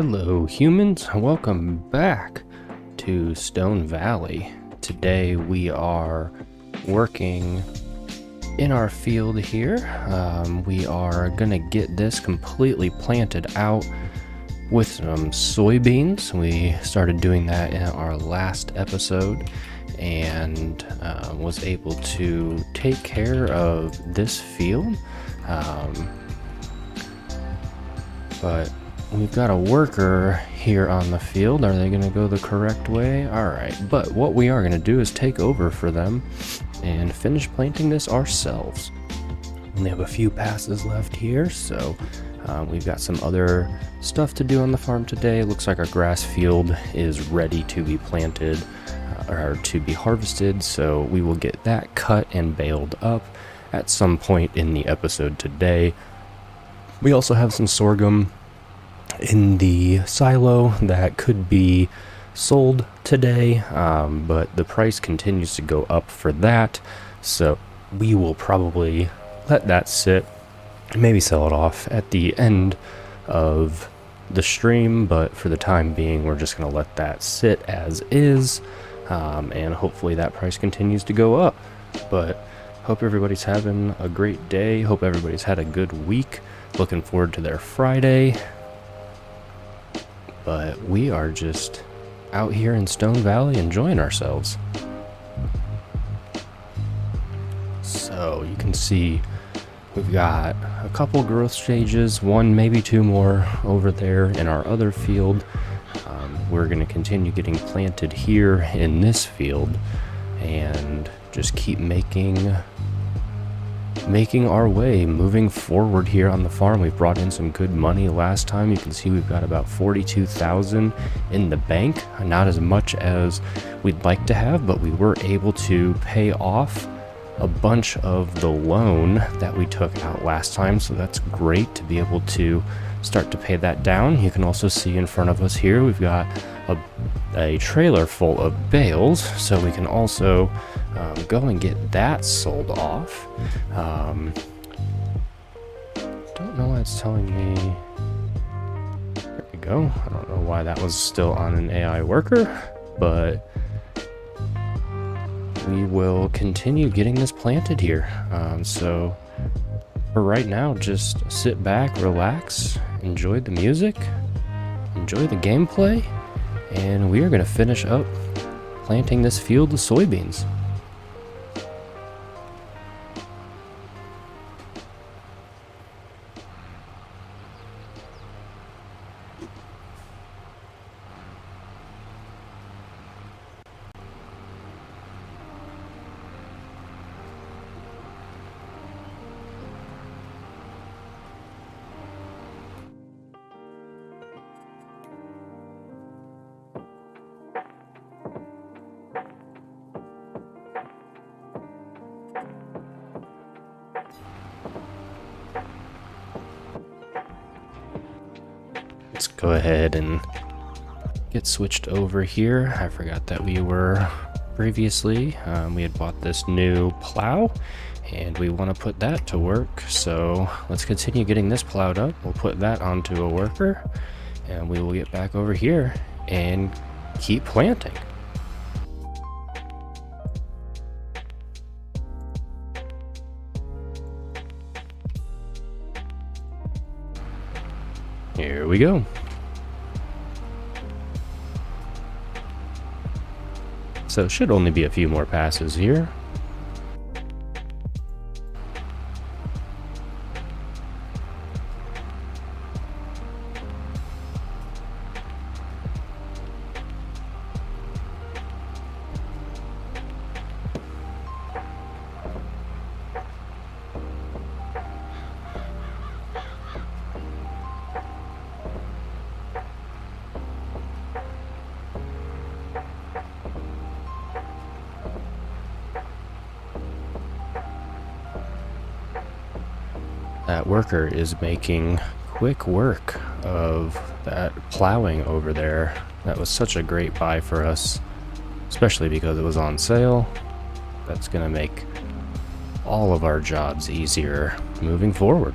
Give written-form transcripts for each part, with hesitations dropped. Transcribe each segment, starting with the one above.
Hello humans, welcome back to Stone Valley. Today we are working in our field here. We are gonna get this completely planted out with some soybeans. We started doing that in our last episode and was able to take care of this field. But we've got a worker here on the field. Are they going to go the correct way? Alright, but what we are going to do is take over for them and finish planting this ourselves. We have a few passes left here, so we've got some other stuff to do on the farm today. Looks like our grass field is ready to be planted or to be harvested, so we will get that cut and baled up at some point in the episode today. We also have some sorghum in the silo that could be sold today, but the price continues to go up for that, so we will probably let that sit, maybe sell it off at the end of the stream, but for the time being we're just going to let that sit as is, and hopefully that price continues to go up. But hope everybody's having a great day, hope everybody's had a good week. Looking forward to their Friday. But we are just out here in Stone Valley enjoying ourselves. So you can see we've got a couple growth stages, one maybe two more over there in our other field. We're going to continue getting planted here in this field and just keep making our way, moving forward here on the farm. We've brought in some good money last time. You can see we've got about 42,000 in the bank. Not as much as we'd like to have, but we were able to pay off a bunch of the loan that we took out last time, so that's great to be able to start to pay that down. You can also see in front of us here we've got a trailer full of bales, so we can also go and get that sold off. Don't know why it's telling me. There we go. I don't know why that was still on an AI worker, but we will continue getting this planted here. So for right now, just sit back, relax, enjoy the music, enjoy the gameplay, and we are going to finish up planting this field of soybeans. Let's go ahead and get switched over here. I forgot that we were previously, we had bought this new plow and we want to put that to work. So let's continue getting this plowed up. We'll put that onto a worker and we will get back over here and keep planting. Here we go. So it should only be a few more passes here. That worker is making quick work of that plowing over there. That was such a great buy for us, especially because it was on sale. That's going to make all of our jobs easier moving forward.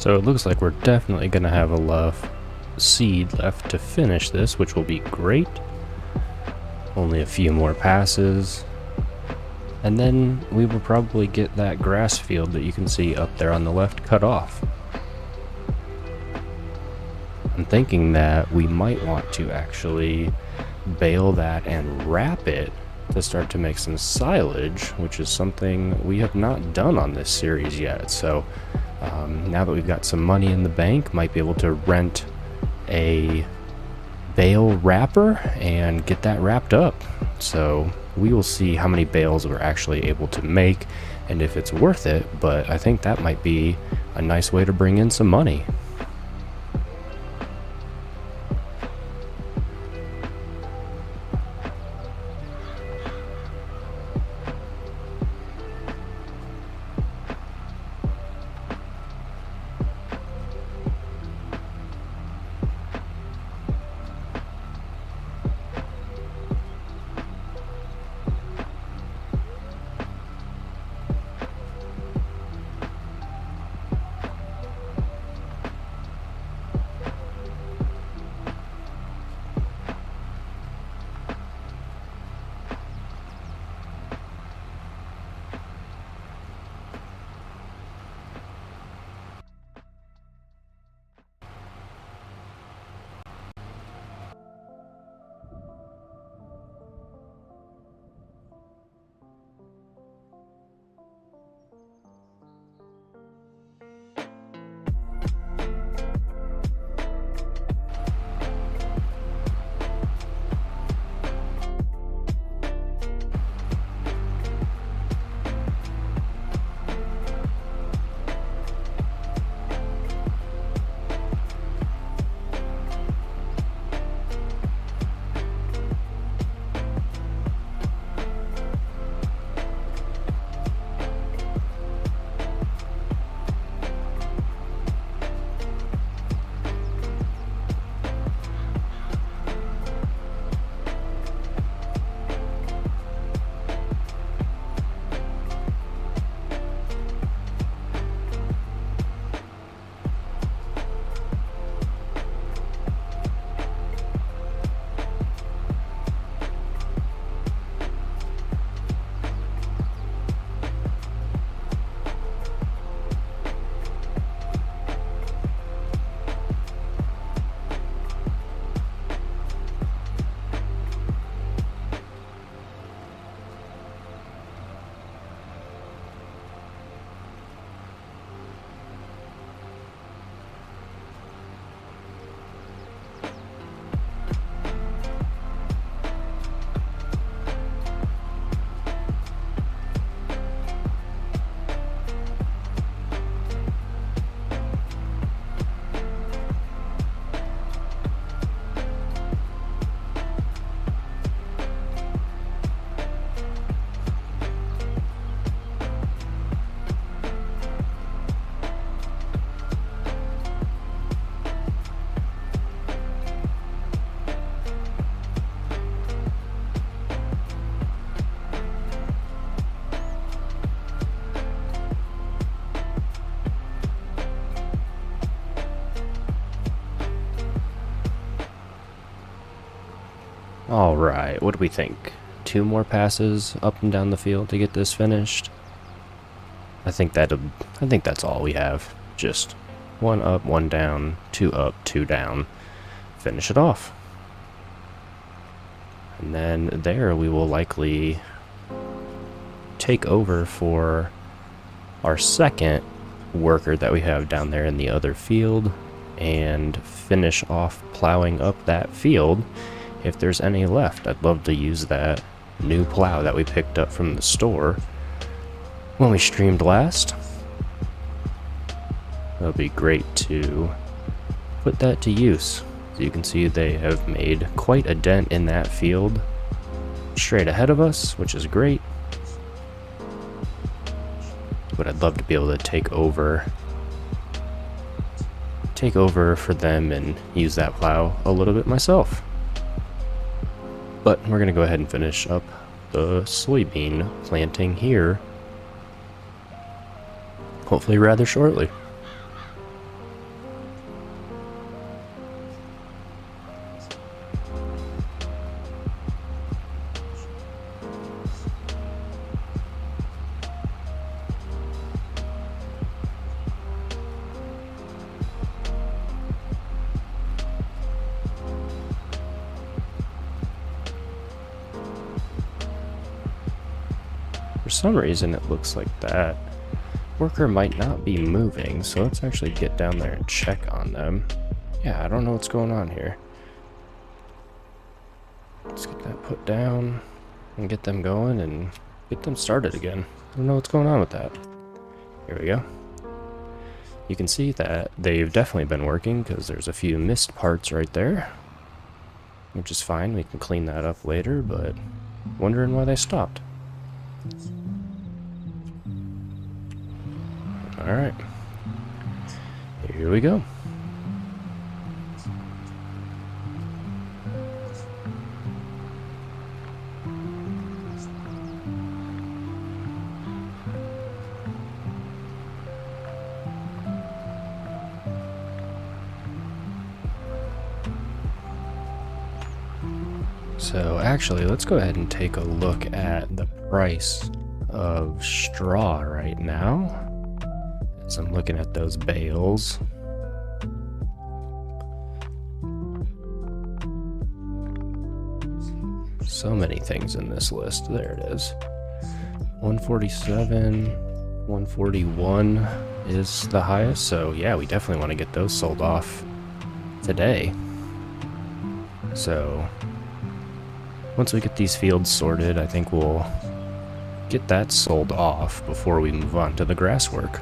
So it looks like we're definitely going to have enough seed left to finish this, which will be great. Only a few more passes. And then we will probably get that grass field that you can see up there on the left cut off. I'm thinking that we might want to actually bale that and wrap it to start to make some silage, which is something we have not done on this series yet. So now that we've got some money in the bank, might be able to rent a bale wrapper and get that wrapped up. So we will see how many bales we're actually able to make and if it's worth it, but I think that might be a nice way to bring in some money. Alright, what do we think? 2 more passes up and down the field to get this finished? I think that's all we have. Just 1 up, 1 down, 2 up, 2 down. Finish it off. And then there we will likely take over for our second worker that we have down there in the other field and finish off plowing up that field. If there's any left, I'd love to use that new plow that we picked up from the store when we streamed last. That'll be great to put that to use. As you can see, they have made quite a dent in that field straight ahead of us, which is great. But I'd love to be able to take over for them and use that plow a little bit myself. But we're going to go ahead and finish up the soybean planting here, hopefully rather shortly. For some reason it looks like that worker might not be moving, so let's actually get down there and check on them. Yeah, I don't know what's going on here. Let's get that put down and get them going and get them started again. I don't know what's going on with that. Here we go. You can see that they've definitely been working because there's a few missed parts right there, which is fine. We can clean that up later, but wondering why they stopped. Alright, here we go. So actually, let's go ahead and take a look at the price of straw right now. As I'm looking at those bales. So many things in this list. There it is. 147, 141 is the highest. So yeah, we definitely want to get those sold off today. So once we get these fields sorted, I think we'll get that sold off before we move on to the grass work.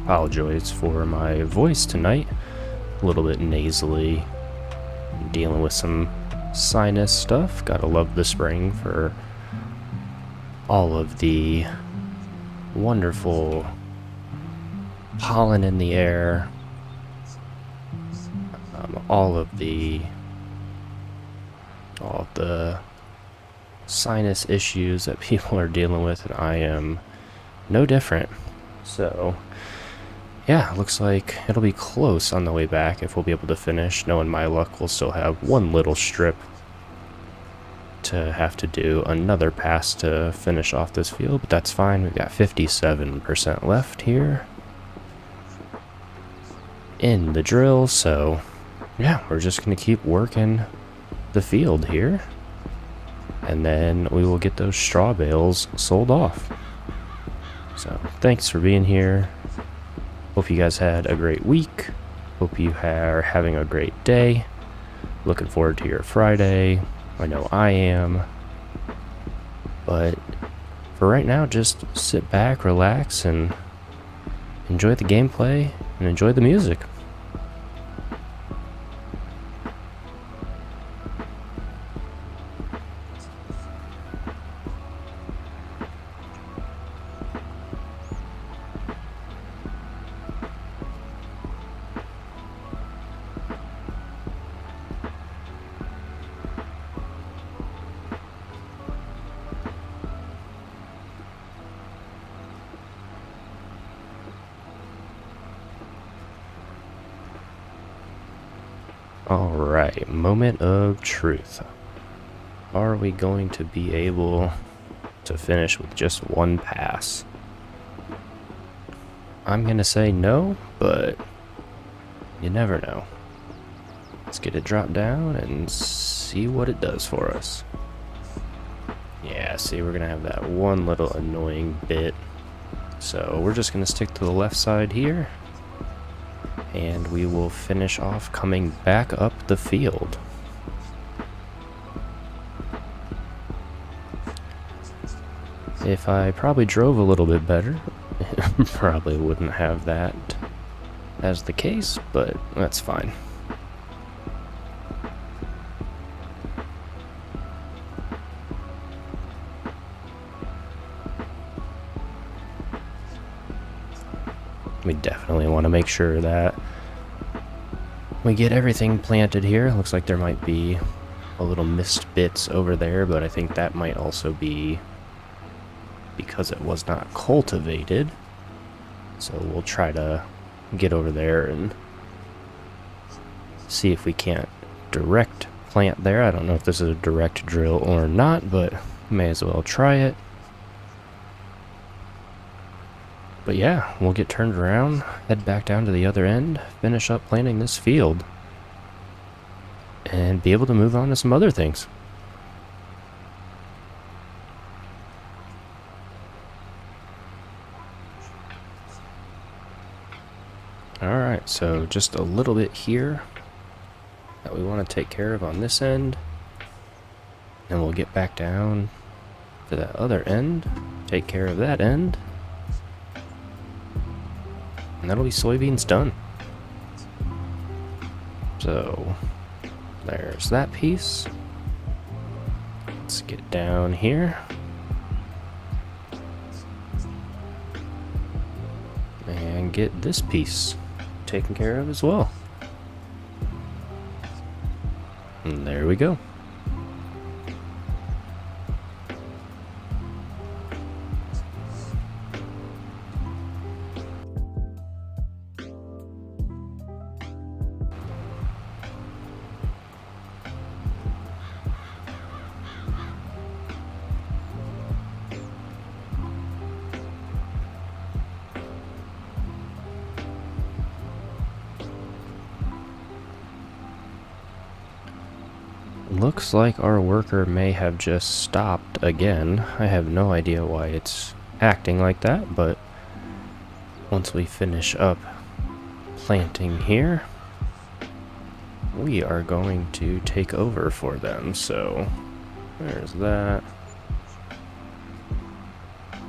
Apologize for my voice tonight. A little bit nasally. Dealing with some sinus stuff. Gotta love the spring for all of the wonderful pollen in the air. All of the sinus issues that people are dealing with, and I am no different. So yeah, looks like it'll be close on the way back if we'll be able to finish. Knowing my luck, we'll still have one little strip to have to do another pass to finish off this field, but that's fine. We've got 57% left here in the drill, so yeah, we're just going to keep working the field here, and then we will get those straw bales sold off. So thanks for being here. Hope you guys had a great week. Hope you are having a great day. Looking forward to your Friday. I know I am. But for right now, just sit back, relax, and enjoy the gameplay and enjoy the music. Alright, moment of truth. Are we going to be able to finish with just one pass? I'm gonna say no, but you never know. Let's get it dropped down and see what it does for us. Yeah, see, we're gonna have that one little annoying bit. So we're just gonna stick to the left side here, and we will finish off coming back up the field. If I probably drove a little bit better, probably wouldn't have that as the case, but that's fine. We definitely want to make sure that we get everything planted here. Looks like there might be a little missed bits over there, but I think that might also be because it was not cultivated. So we'll try to get over there and see if we can't direct plant there. I don't know if this is a direct drill or not, but may as well try it. But yeah, we'll get turned around, head back down to the other end, finish up planting this field, and be able to move on to some other things. Alright, so just a little bit here that we want to take care of on this end. And we'll get back down to that other end, take care of that end. And that'll be soybeans done. So, there's that piece. Let's get down here. And get this piece taken care of as well. And there we go. Looks like our worker may have just stopped again. I have no idea why it's acting like that, but once we finish up planting here, we are going to take over for them. So there's that.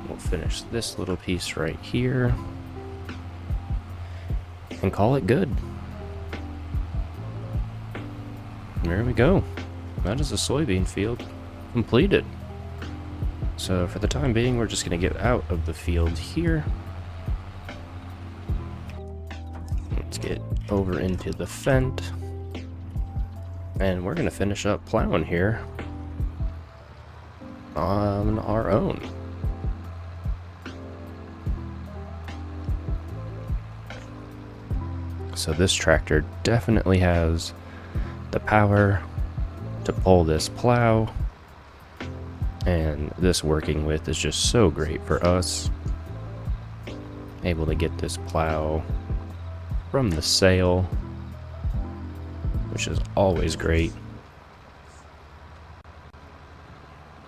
We'll finish this little piece right here and call it good. There we go. That is a soybean field completed. So for the time being, we're just going to get out of the field here. Let's get over into the fent. And we're going to finish up plowing here on our own. So this tractor definitely has the power to pull this plow, and this working with is just so great for us. Able to get this plow from the sale, which is always great.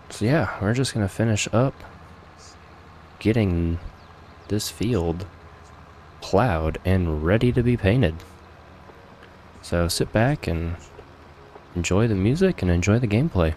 So yeah, we're just gonna finish up getting this field plowed and ready to be painted. So sit back and enjoy the music and enjoy the gameplay.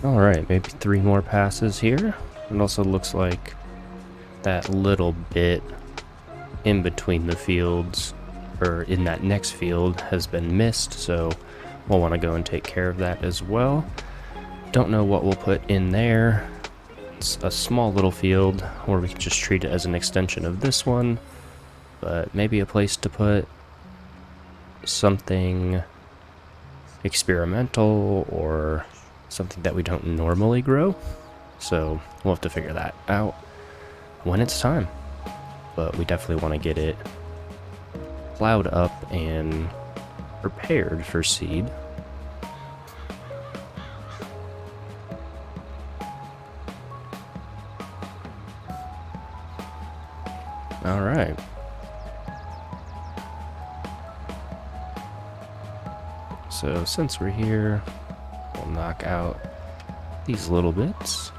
Alright, maybe 3 more passes here. It also looks like that little bit in between the fields, or in that next field, has been missed, so we'll want to go and take care of that as well. Don't know what we'll put in there. It's a small little field, or we can just treat it as an extension of this one, but maybe a place to put something experimental or something that we don't normally grow. So we'll have to figure that out when it's time. But we definitely want to get it plowed up and prepared for seed. All right. So since we're here, we'll knock out these little bits.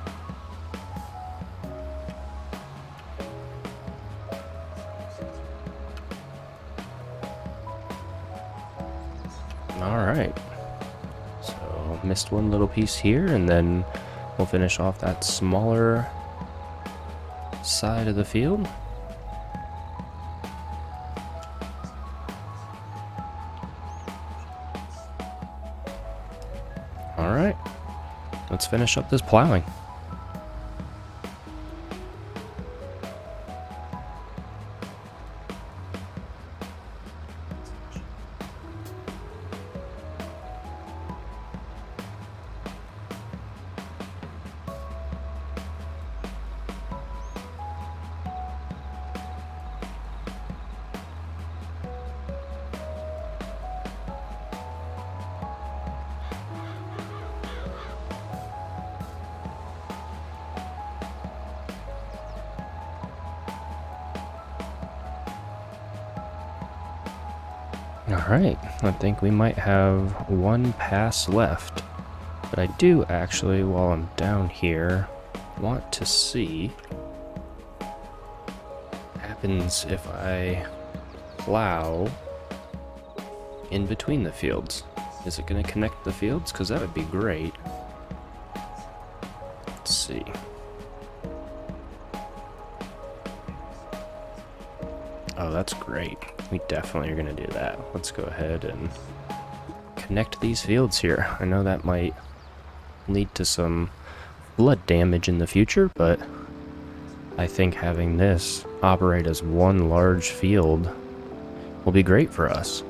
All right. So missed one little piece here, and then we'll finish off that smaller side of the field. All right, let's finish up this plowing. Alright, I think we might have one pass left. But I do actually, while I'm down here, want to see what happens if I plow in between the fields. Is it going to connect the fields? Because that would be great. Let's see. Oh, that's great. We definitely are going to do that. Let's go ahead and connect these fields here. I know that might lead to some flood damage in the future, but I think having this operate as one large field will be great for us.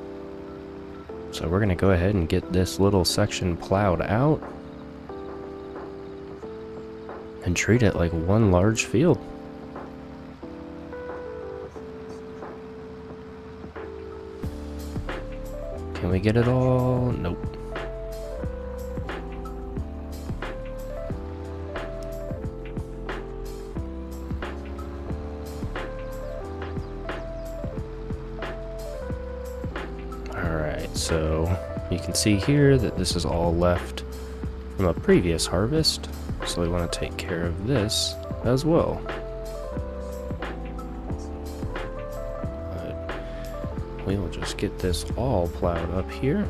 So we're going to go ahead and get this little section plowed out and treat it like one large field. Can we get it all? Nope. Alright, so you can see here that this is all left from a previous harvest, so we want to take care of this as well. We will just get this all plowed up here.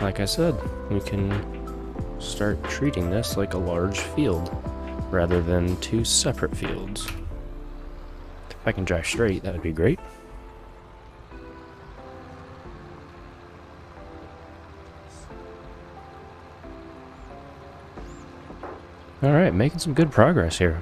Like I said, we can start treating this like a large field rather than two separate fields. If I can drive straight, that would be great. Alright, making some good progress here.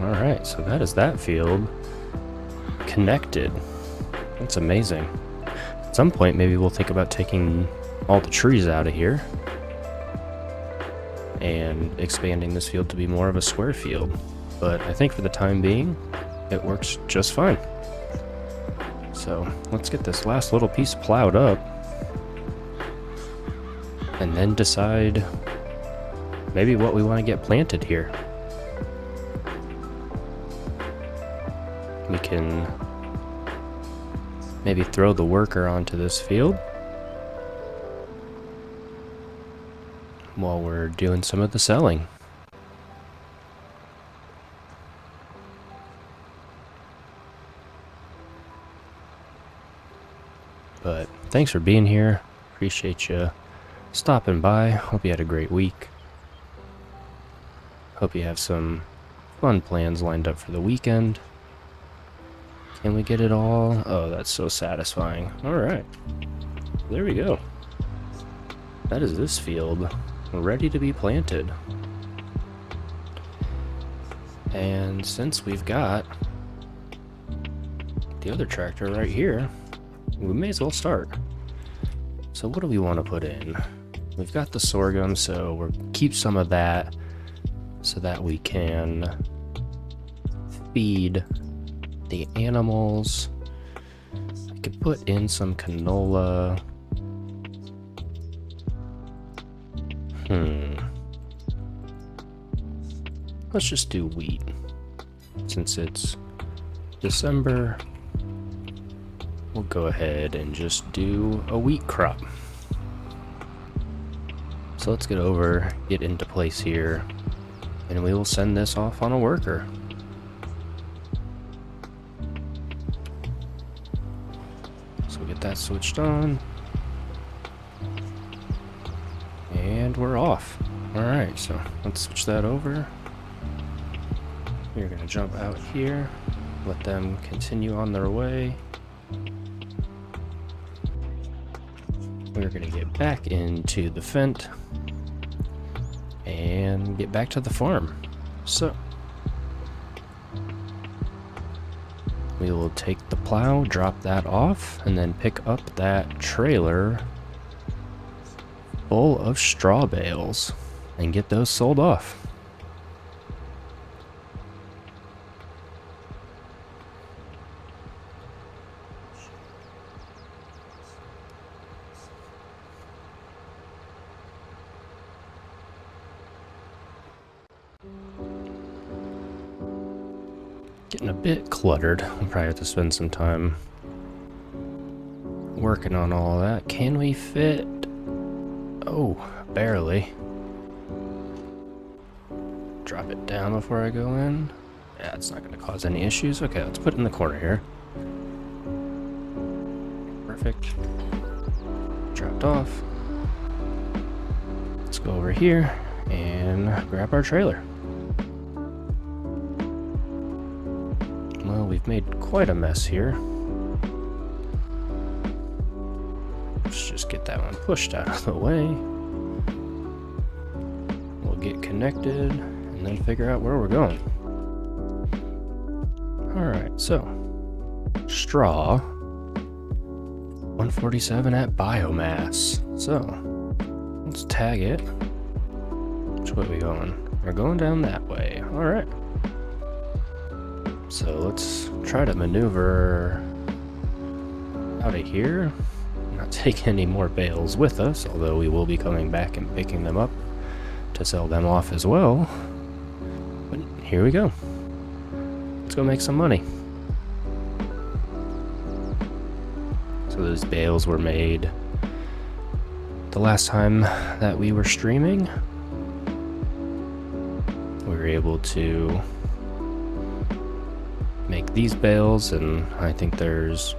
Alright, so that is that field connected. That's amazing. At some point, maybe we'll think about taking all the trees out of here and expanding this field to be more of a square field. But I think for the time being, it works just fine. So let's get this last little piece plowed up and then decide maybe what we want to get planted here. We can maybe throw the worker onto this field while we're doing some of the selling. But thanks for being here. Appreciate you stopping by. Hope you had a great week. Hope you have some fun plans lined up for the weekend. Can we get it all? Oh, that's so satisfying. Alright. There we go. That is this field, ready to be planted. And since we've got the other tractor right here, we may as well start. So what do we want to put in? We've got the sorghum, so we'll keep some of that so that we can feed the animals. I could put in some canola. Let's just do wheat. Since it's December, we'll go ahead and just do a wheat crop. So let's get into place here, and we will send this off on a worker. So we'll get that switched on. And we're off. Alright, so let's switch that over. We're going to jump out here, let them continue on their way. We're going to get back into the Fent and get back to the farm. So we will take the plow, drop that off, and then pick up that trailer full of straw bales and get those sold off. Getting a bit cluttered. I'll probably have to spend some time working on all that. Can we fit? Oh, barely. Drop it down before I go in. Yeah, it's not going to cause any issues. Okay, let's put it in the corner here. Perfect. Dropped off. Let's go over here and grab our trailer. Well, we've made quite a mess here. Let's just get that one pushed out of the way. We'll get connected and then figure out where we're going. Alright, so straw 147 at biomass. So let's tag it. Which way are we going? We're going down that way. Alright. So let's try to maneuver out of here. Not take any more bales with us, although we will be coming back and picking them up to sell them off as well. But here we go. Let's go make some money. So those bales were made the last time that we were streaming. We were able to make these bales, and I think there's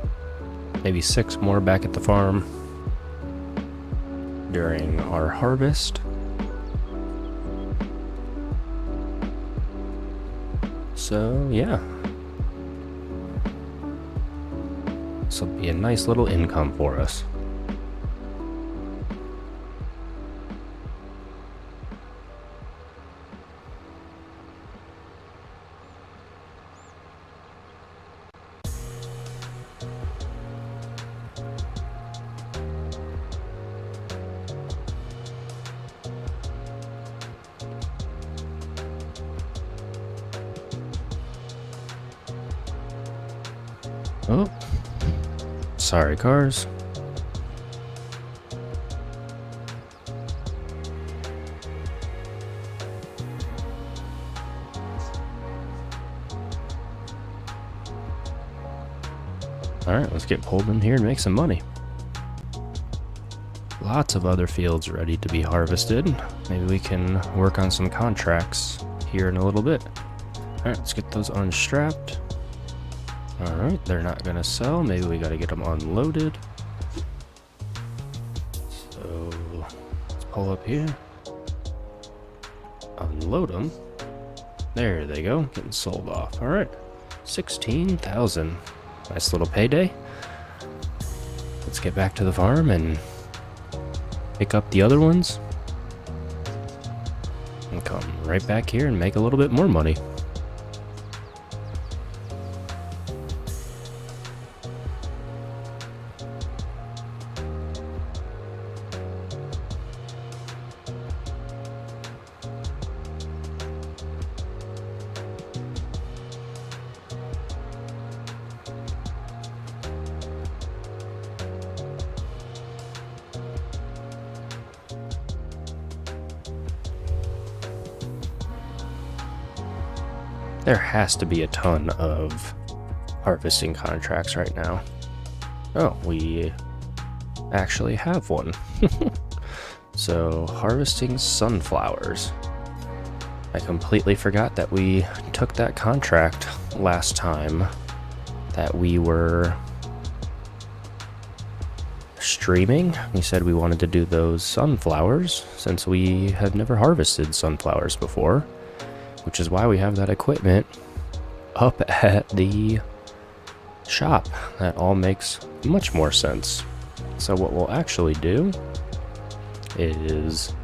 maybe 6 more back at the farm during our harvest. So yeah, this will be a nice little income for us. Oh, sorry, cars. Alright, let's get pulled in here and make some money. Lots of other fields ready to be harvested. Maybe we can work on some contracts here in a little bit. Alright, let's get those unstrapped. Alright, they're not gonna sell. Maybe we gotta get them unloaded. So, let's pull up here. Unload them. There they go, getting sold off. Alright, 16,000. Nice little payday. Let's get back to the farm and pick up the other ones, and come right back here and make a little bit more money. There has to be a ton of harvesting contracts right now. Oh, we actually have one. So, harvesting sunflowers. I completely forgot that we took that contract last time that we were streaming. We said we wanted to do those sunflowers since we had never harvested sunflowers before, which is why we have that equipment up at the shop. That all makes much more sense. So what we'll actually do is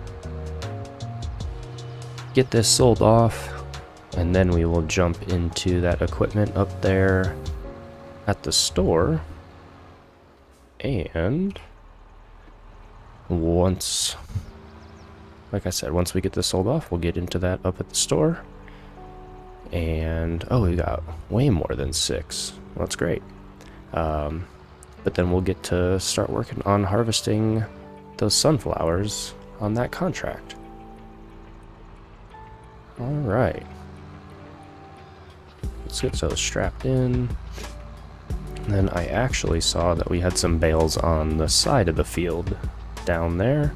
get this sold off, and then we will jump into that equipment up there at the store. And once, like I said, once we get this sold off, we'll get into that up at the store. And oh, we got way more than 6. Well, that's great. But then we'll get to start working on harvesting those sunflowers on that contract. All right, let's get those strapped in. And then I actually saw that we had some bales on the side of the field down there.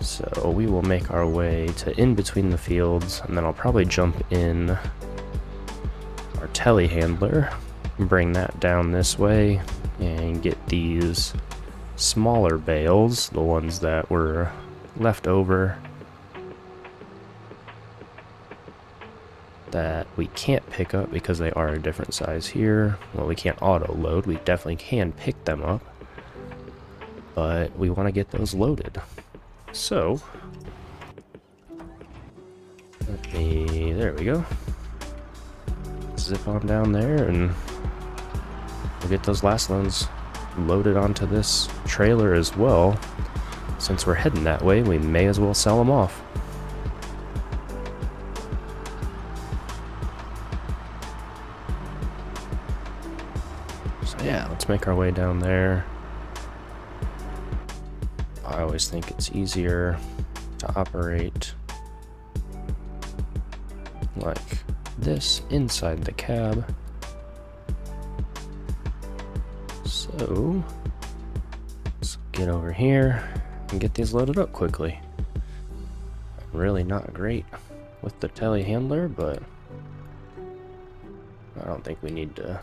So we will make our way to in between the fields, and then I'll probably jump in our telehandler, bring that down this way, and get these smaller bales, the ones that were left over that we can't pick up because they are a different size here. Well, we can't auto load. We definitely can pick them up, but we want to get those loaded. So there we go. Zip on down there and we'll get those last ones loaded onto this trailer as well. Since we're heading that way, we may as well sell them off. So yeah, let's make our way down there. I always think it's easier to operate like this inside the cab. So let's get over here and get these loaded up quickly. I'm really not great with the telehandler, but I don't think we need to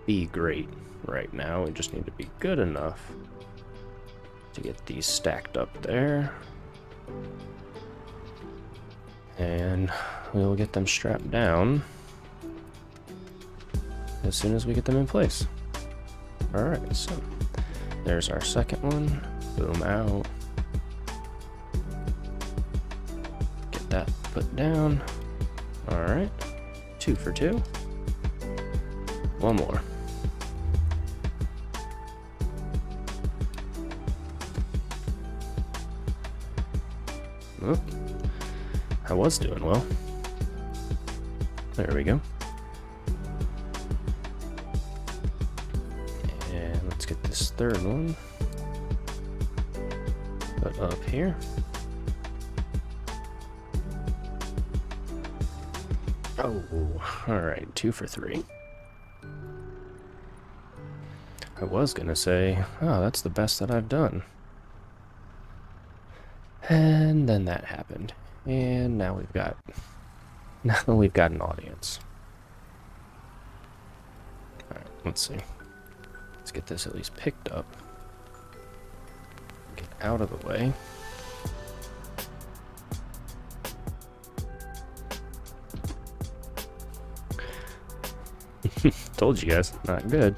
be great right now. We just need to be good enough to get these stacked up there. And we'll get them strapped down as soon as we get them in place. Alright, so there's our second one. Boom, out. Get that put down. Alright, 2 for 2. One more. Oh, I was doing well. There we go. And let's get this third one put up here. Oh, alright, 2 for 3. I was gonna say, oh, that's the best that I've done. And then that happened. And now we've got an audience. Alright, let's see. Let's get this at least picked up. Get out of the way. Told you guys, not good.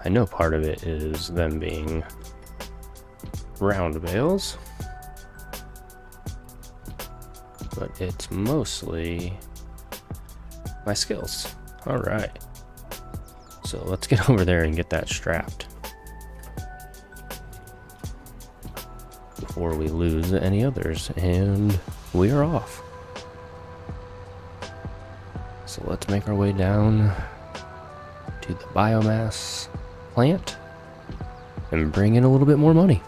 I know part of it is them being round bales, but it's mostly my skills. All right, so let's get over there and get that strapped before we lose any others, and we are off. So let's make our way down to the biomass plant and bring in a little bit more money.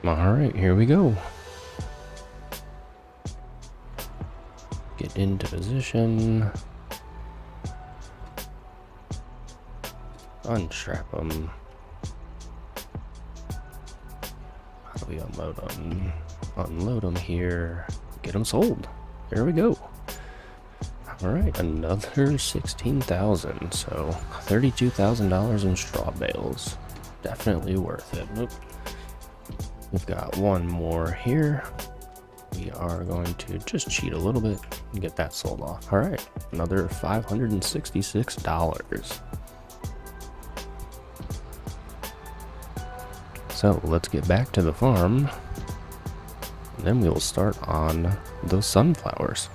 Alright, here we go. Get into position. Unstrap them. How do we unload them? Unload them here. Get them sold. There we go. Alright, another 16,000. So $32,000 in straw bales. Definitely worth it. Oop. We've got one more here. We are going to just cheat a little bit and get that sold off. All right, another $566. So let's get back to the farm. And then we will start on those sunflowers.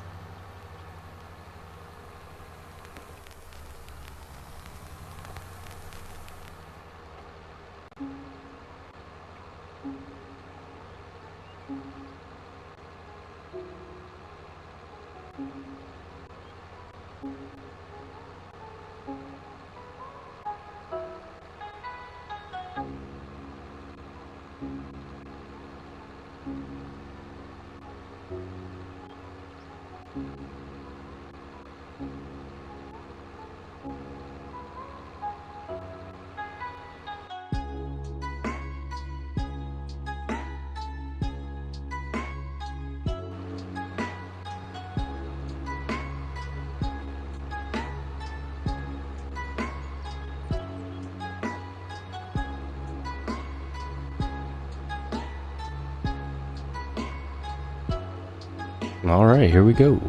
All right, here we go.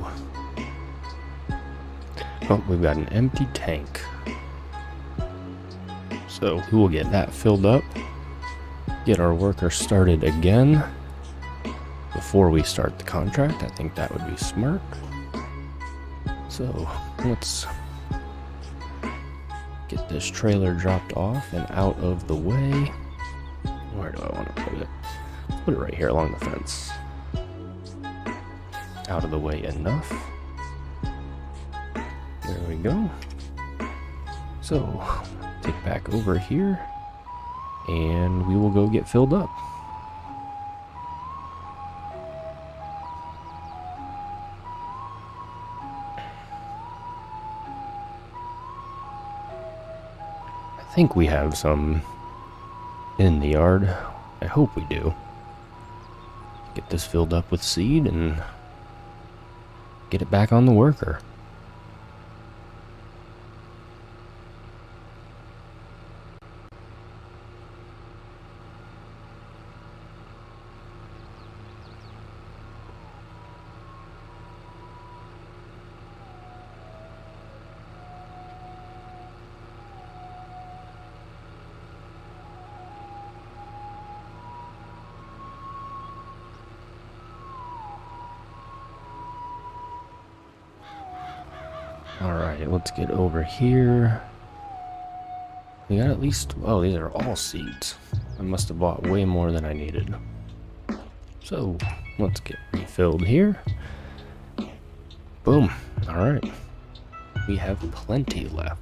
Oh, we've got an empty tank. So we will get that filled up, get our worker started again before we start the contract. I think that would be smart. So let's get this trailer dropped off and out of the way. Where do I want to put it? Let's put it right here along the fence. Out of the way enough. There we go. So take back over here and we will go get filled up. I think we have some in the yard. I hope we do. Get this filled up with seed and get it back on the worker. Alright, let's get over here. We got at least... oh, these are all seeds. I must have bought way more than I needed. So, let's get refilled here. Boom. Alright. We have plenty left.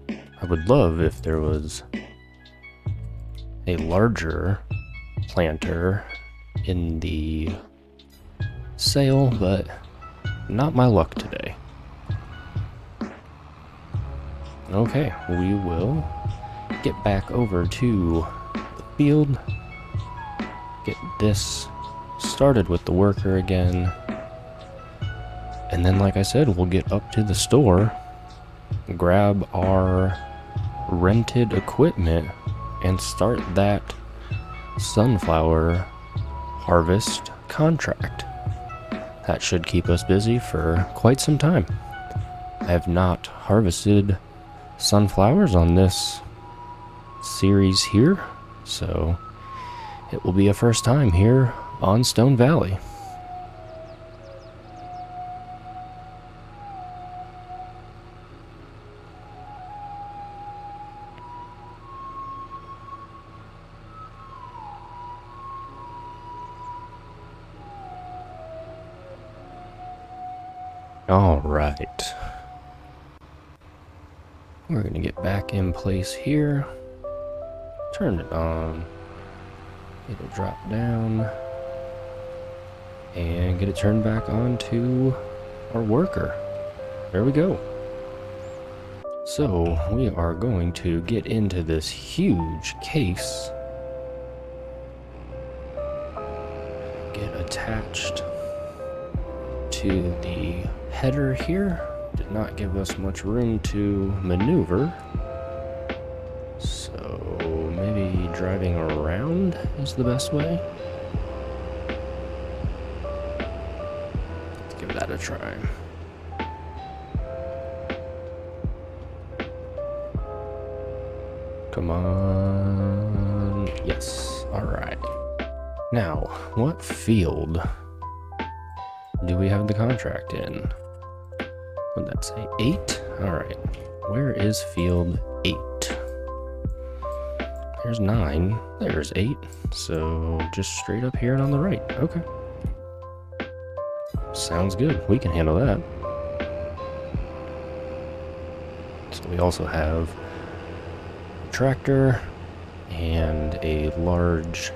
I would love if there was a larger planter in the sale, but not my luck today. Okay, we will get back over to the field, get this started with the worker again, and then like I said, we'll get up to the store, grab our rented equipment, and start that sunflower harvest contract. That should keep us busy for quite some time. I have not harvested sunflowers on this series here, so it will be a first time here on Stone Valley. All right. We're going to get back in place here. Turn it on. It'll drop down. And get it turned back on to our worker. There we go. So, we are going to get into this huge case. Get attached to the header here. Did not give us much room to maneuver, so maybe driving around is the best way. Let's give that a try. Come on. Yes. All right. Now, what field do we have the contract in? Would that say 8? Alright. Where is field 8? There's 9. There's 8. So just straight up here and on the right. Okay. Sounds good. We can handle that. So we also have a tractor and a large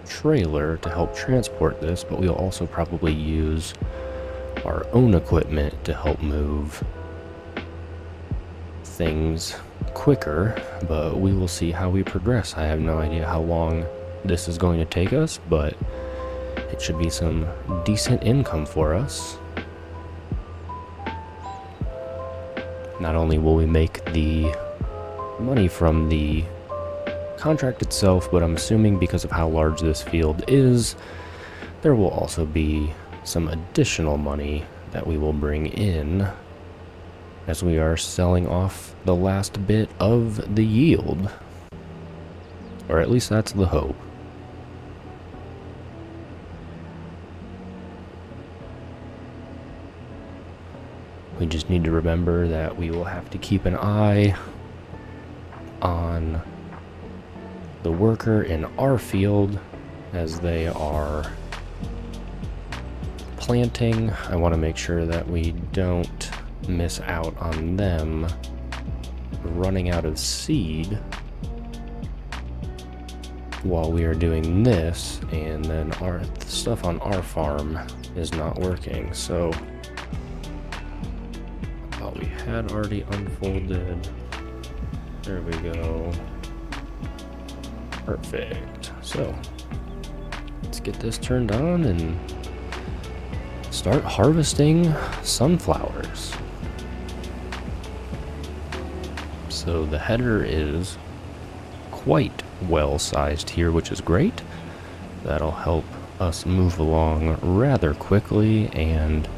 trailer to help transport this, but we'll also probably use our own equipment to help move things quicker, but we will see how we progress. I have no idea how long this is going to take us, but it should be some decent income for us. Not only will we make the money from the contract itself, but I'm assuming because of how large this field is, there will also be some additional money that we will bring in as we are selling off the last bit of the yield. Or at least that's the hope. We just need to remember that we will have to keep an eye on the worker in our field as they are planting. I want to make sure that we don't miss out on them running out of seed while we are doing this, and then our stuff on our farm is not working. So I thought we had already unfolded. There we go. Perfect. So let's get this turned on and start harvesting sunflowers. So the header is quite well sized here, which is great. That'll help us move along rather quickly, and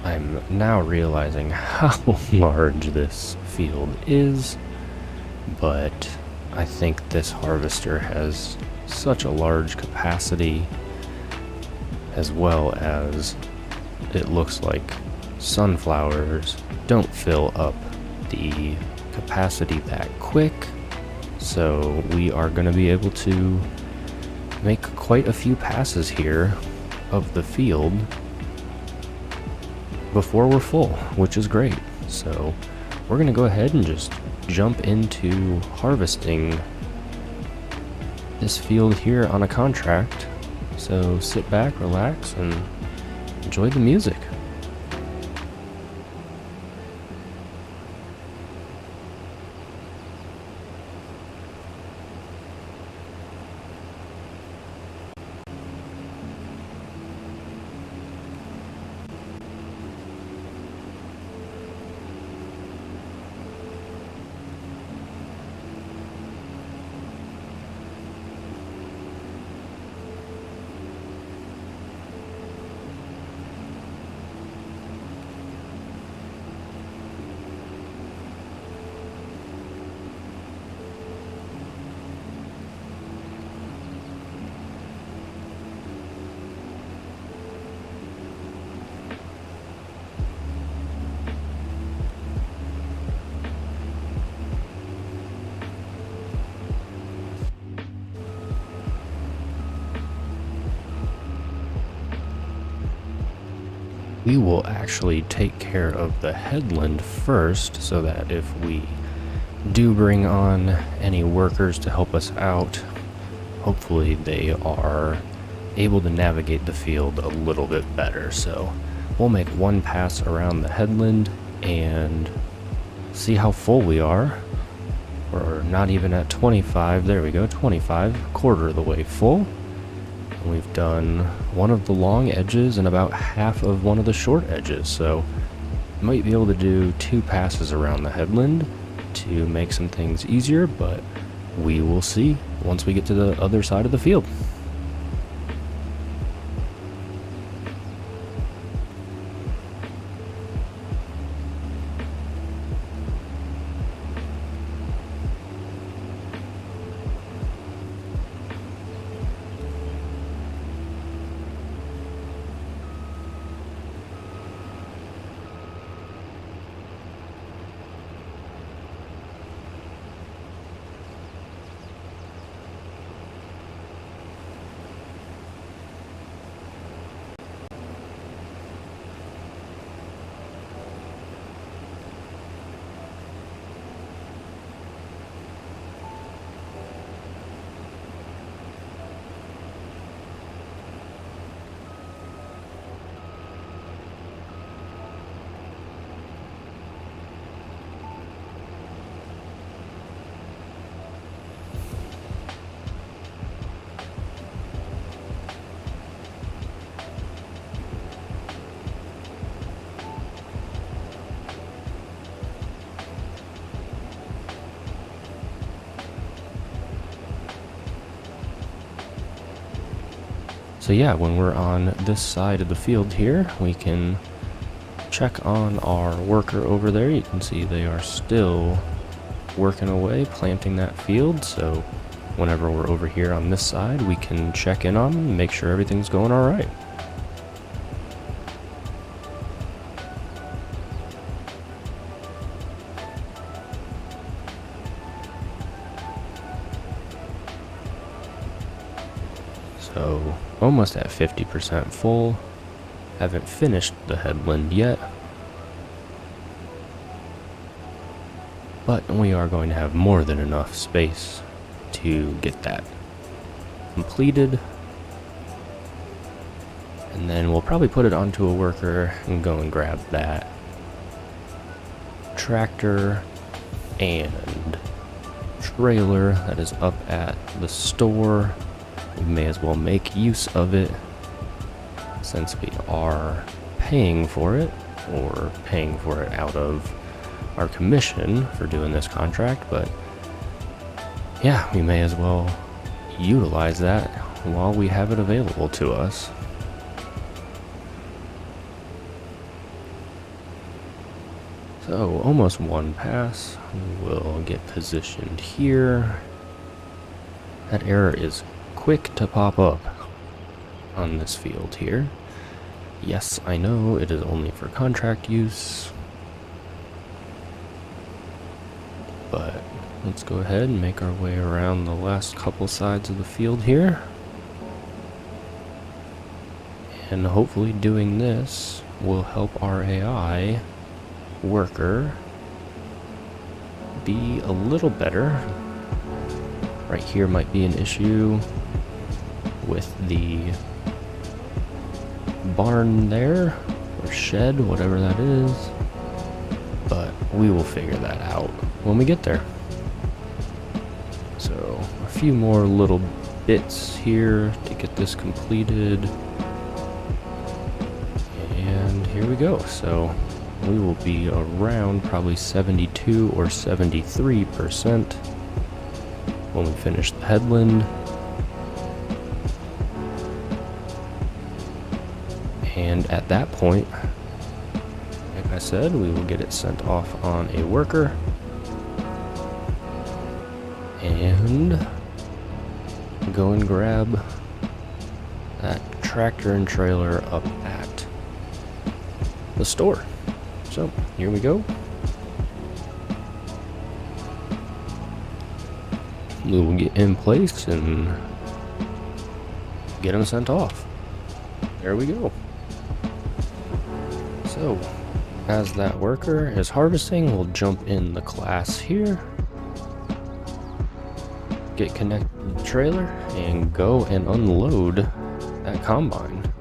I'm now realizing how large this field is, but I think this harvester has such a large capacity, as well as it looks like sunflowers don't fill up the capacity that quick, so we are going to be able to make quite a few passes here of the field before we're full, which is great. So we're going to go ahead and just jump into harvesting this field here on a contract. So sit back, relax, and enjoy the music. We will actually take care of the headland first, so that if we do bring on any workers to help us out, hopefully they are able to navigate the field a little bit better. So we'll make one pass around the headland and see how full we are. We're not even at 25. There we go, 25, quarter of the way full. And we've done one of the long edges and about half of one of the short edges, so might be able to do 2 passes around the headland to make some things easier, but we will see once we get to the other side of the field. So yeah, when we're on this side of the field here, we can check on our worker over there. You can see they are still working away, planting that field. So whenever we're over here on this side, we can check in on them and make sure everything's going all right. So almost at 50% full. Haven't finished the headland yet, but we are going to have more than enough space to get that completed. And then we'll probably put it onto a worker and go and grab that tractor and trailer that is up at the store. We may as well make use of it since we are paying for it, or paying for it out of our commission for doing this contract. But yeah, we may as well utilize that while we have it available to us. So almost one pass. We'll get positioned here. That error is quick to pop up on this field here. Yes, I know it is only for contract use, but let's go ahead and make our way around the last couple sides of the field here. And hopefully doing this will help our AI worker be a little better. Right here might be an issue with the barn there, or shed, whatever that is, but we will figure that out when we get there. So a few more little bits here to get this completed, and here we go. So we will be around probably 72 or 73% when we finish the headland. And at that point, like I said, we will get it sent off on a worker and go and grab that tractor and trailer up at the store. So here we go. We will get in place and get them sent off. There we go. So, as that worker is harvesting, we'll jump in the class here, get connected to the trailer, and go and unload that combine.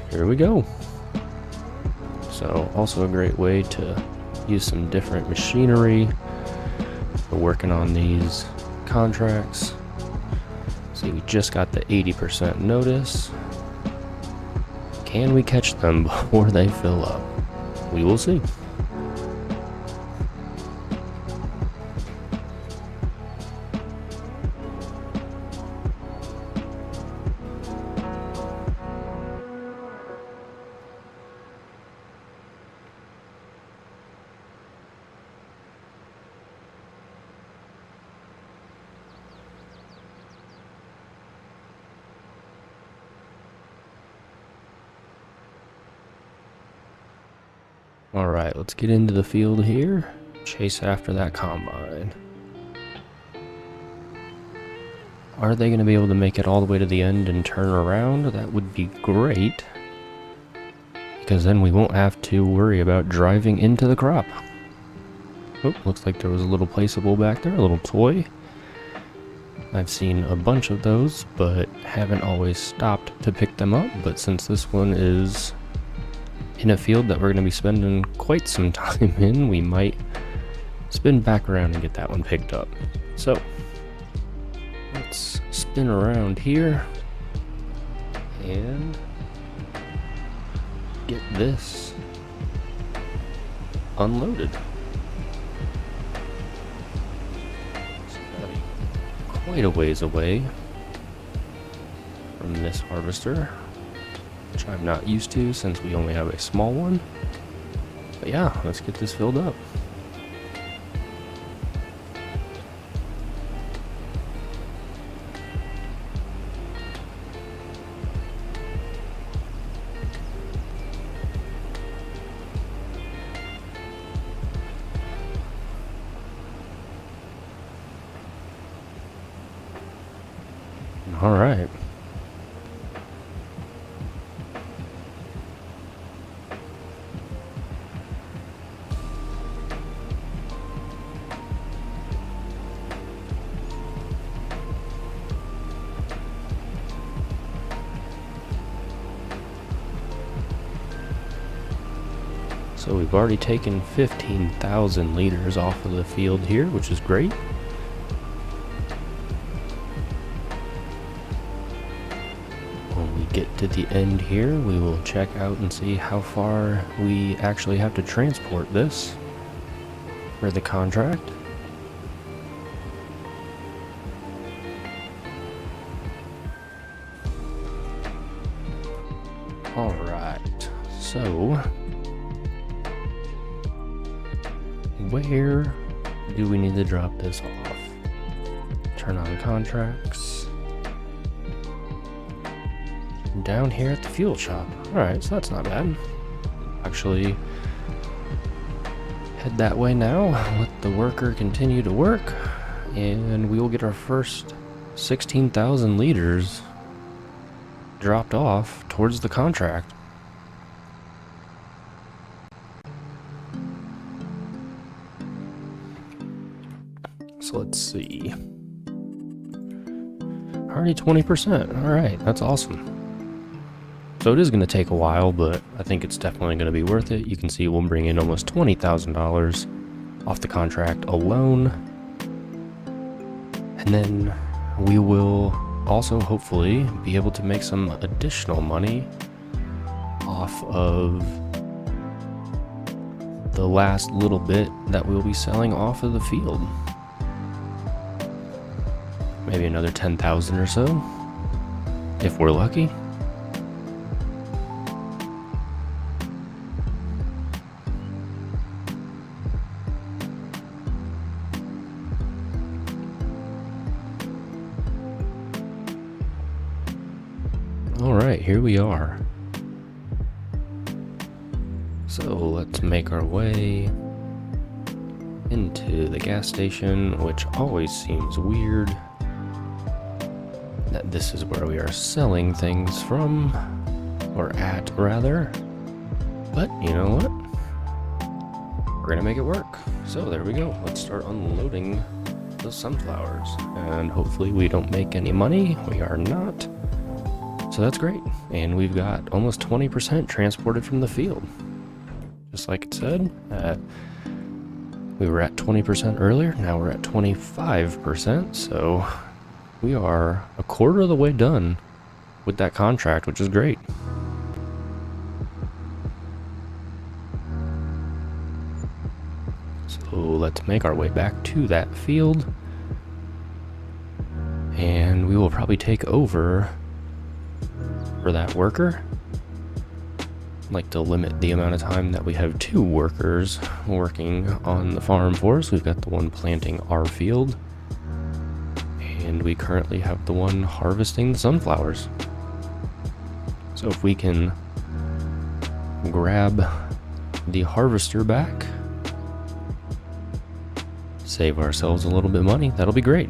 Here we go. So, also a great way to use some different machinery. We're working on these contracts. See, we just got the 80% notice. Can we catch them before they fill up? We will see. Alright, let's get into the field here. Chase after that combine. Are they going to be able to make it all the way to the end and turn around? That would be great, because then we won't have to worry about driving into the crop. Oh, looks like there was a little placeable back there, a little toy. I've seen a bunch of those, but haven't always stopped to pick them up. But since this one is in a field that we're going to be spending quite some time in, we might spin back around and get that one picked up. So let's spin around here and get this unloaded. So that'll be quite a ways away from this harvester, which I'm not used to since we only have a small one. But yeah, let's get this filled up. All right. So we've already taken 15,000 liters off of the field here, which is great. When we get to the end here, we will check out and see how far we actually have to transport this for the contract. Alright, so where do we need to drop this off? Turn on contracts. Down here at the fuel shop. Alright, so that's not bad. Actually, head that way now. Let the worker continue to work, and we will get our first 16,000 liters dropped off towards the contract. So let's see. Already 20%. Alright, that's awesome. So it is going to take a while, but I think it's definitely going to be worth it. You can see we'll bring in almost $20,000 off the contract alone. And then we will also hopefully be able to make some additional money off of the last little bit that we'll be selling off of the field. Maybe another 10,000 or so, if we're lucky. Alright, here we are. So let's make our way into the gas station, which always seems weird that this is where we are selling things from, or at rather. But you know what? We're gonna make it work. So there we go. Let's start unloading the sunflowers, and hopefully we don't make any money. We are not. So that's great. And we've got almost 20% transported from the field. Just like it said, we were at 20% earlier, now we're at 25%, so we are a quarter of the way done with that contract, which is great. So let's make our way back to that field, and we will probably take over for that worker. I'd like to limit the amount of time that we have 2 workers working on the farm for us. We've got the one planting our field, and we currently have the one harvesting the sunflowers. So if we can grab the harvester back, save ourselves a little bit of money, that'll be great.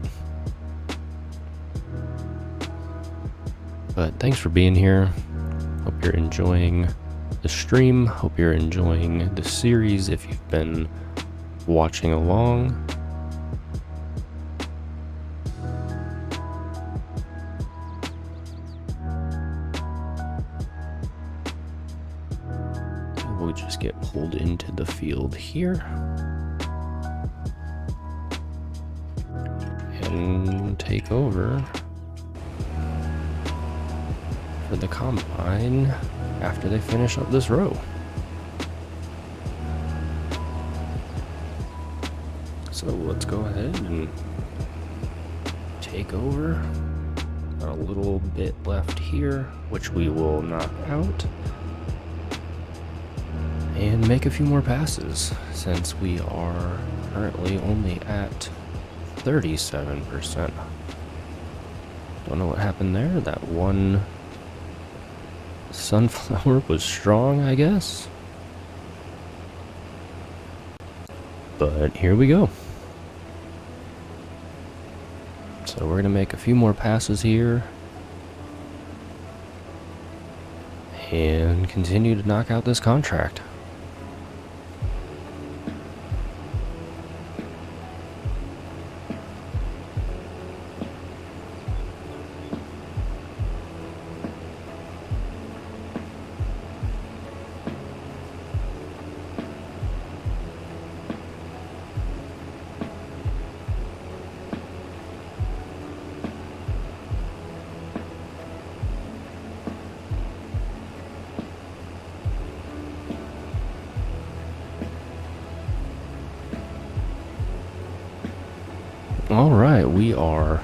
But thanks for being here. Hope you're enjoying the stream. Hope you're enjoying the series if you've been watching along. We'll just get pulled into the field here. And take over for the combine after they finish up this row. So let's go ahead and take over. Got a little bit left here, which we will knock out, and make a few more passes since we are currently only at 37%. Don't know what happened there. That one sunflower was strong, I guess. But here we go. So we're gonna make a few more passes here and continue to knock out this contract. Alright, we are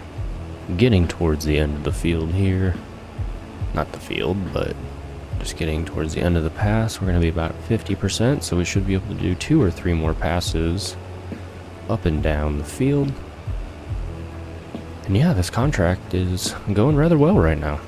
getting towards the end of the field here. Not the field, but just getting towards the end of the pass. We're going to be about 50%, so we should be able to do 2 or 3 more passes up and down the field. And yeah, this contract is going rather well right now.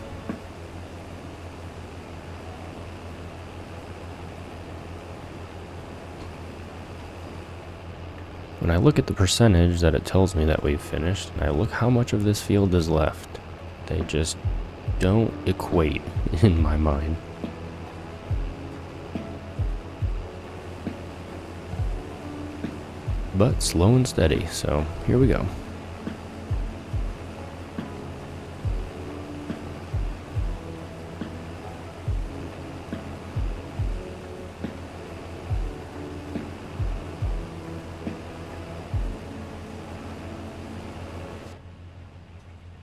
When I look at the percentage that it tells me that we've finished, and I look how much of this field is left, they just don't equate in my mind. but slow and steady. So here we go.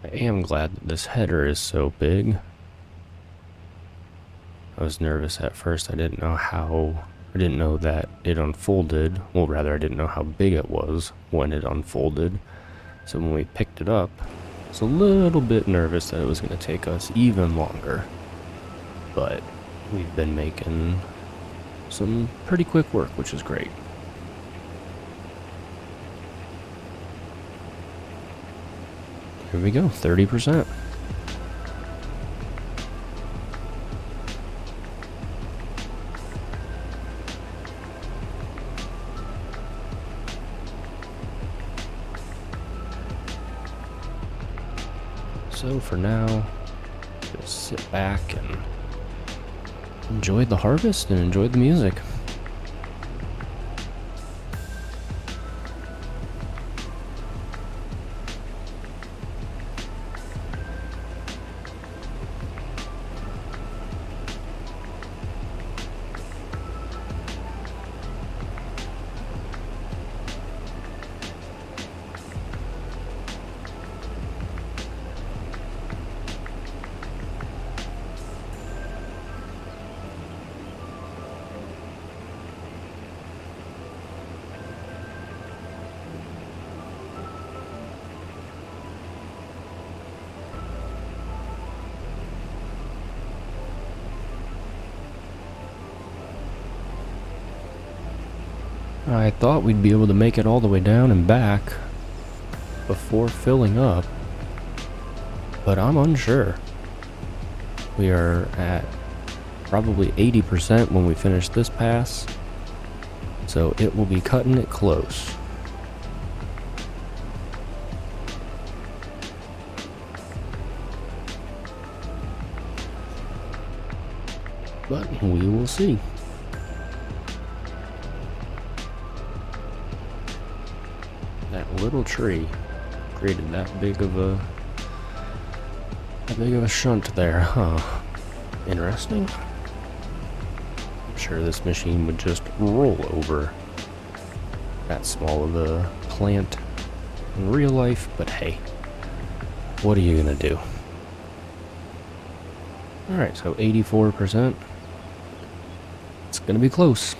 I am glad that this header is so big. I was nervous at first. I didn't know that it unfolded. Well, rather, I didn't know how big it was when it unfolded. So when we picked it up, I was a little bit nervous that it was going to take us even longer. But we've been making some pretty quick work, which is great. Here we go, 30%. So for now, just sit back and enjoy the harvest and enjoy the music. I thought we'd be able to make it all the way down and back before filling up, but I'm unsure. We are at probably 80% when we finish this pass, so it will be cutting it close. But we will see. That little tree created that big of a shunt there, huh? Interesting. I'm sure this machine would just roll over that small of a plant in real life, but hey, what are you gonna do? Alright, so 84%. It's gonna be close.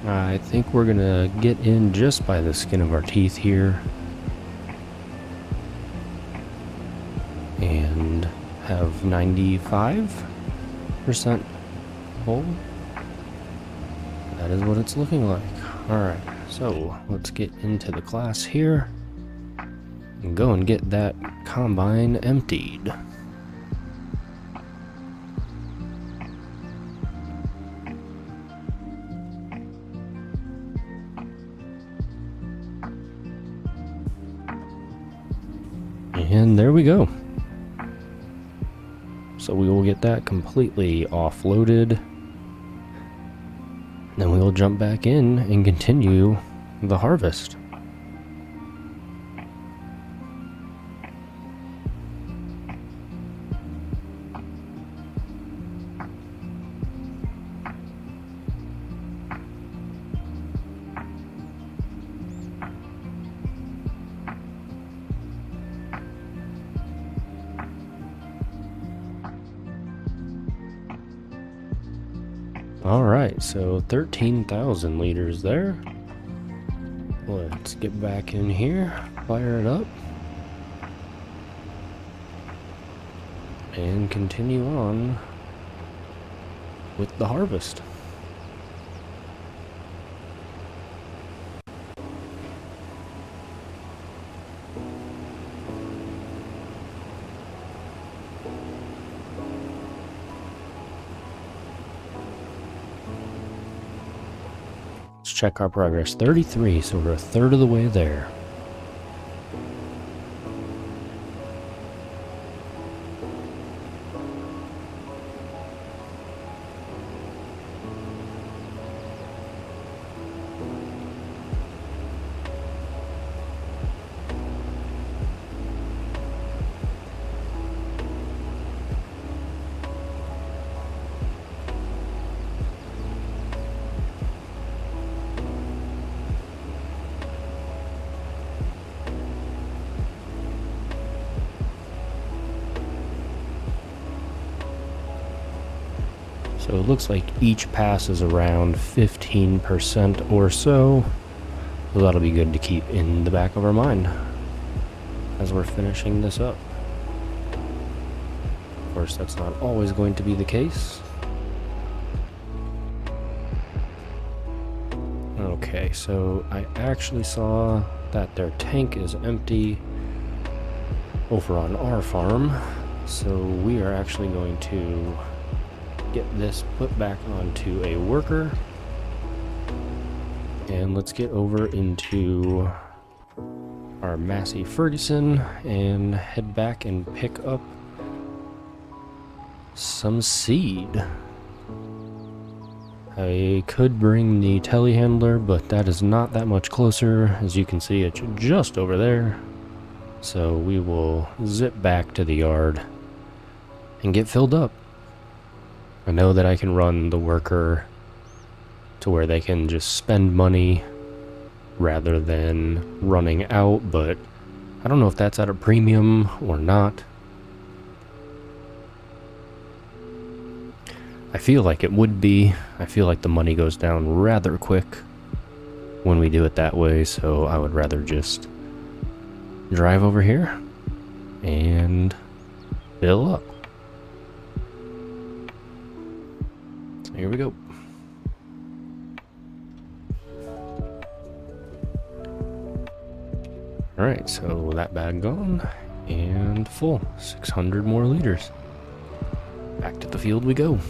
I think we're gonna get in just by the skin of our teeth here and have 95% full. That is what it's looking like. Alright, so let's get into the class here and go and get that combine emptied. And there we go. So we will get that completely offloaded. Then we will jump back in and continue the harvest. Alright, so 13,000 liters there. Let's get back in here, fire it up, and continue on with the harvest. Let's check our progress. 33, so we're a third of the way there. So it looks like each pass is around 15% or so. So that'll be good to keep in the back of our mind as we're finishing this up. Of course, that's not always going to be the case. Okay, so I actually saw that their tank is empty over on our farm. So we are actually going to get this put back onto a worker, and let's get over into our Massey Ferguson and head back and pick up some seed. I could bring the telehandler, but that is not that much closer. As you can see, it's just over there. So we will zip back to the yard and get filled up. I know that I can run the worker to where they can just spend money rather than running out, but I don't know if that's at a premium or not. I feel like it would be. I feel like the money goes down rather quick when we do it that way, so I would rather just drive over here and fill up. Here we go. Alright, so that bag gone and full. 600 more liters. Back to the field we go.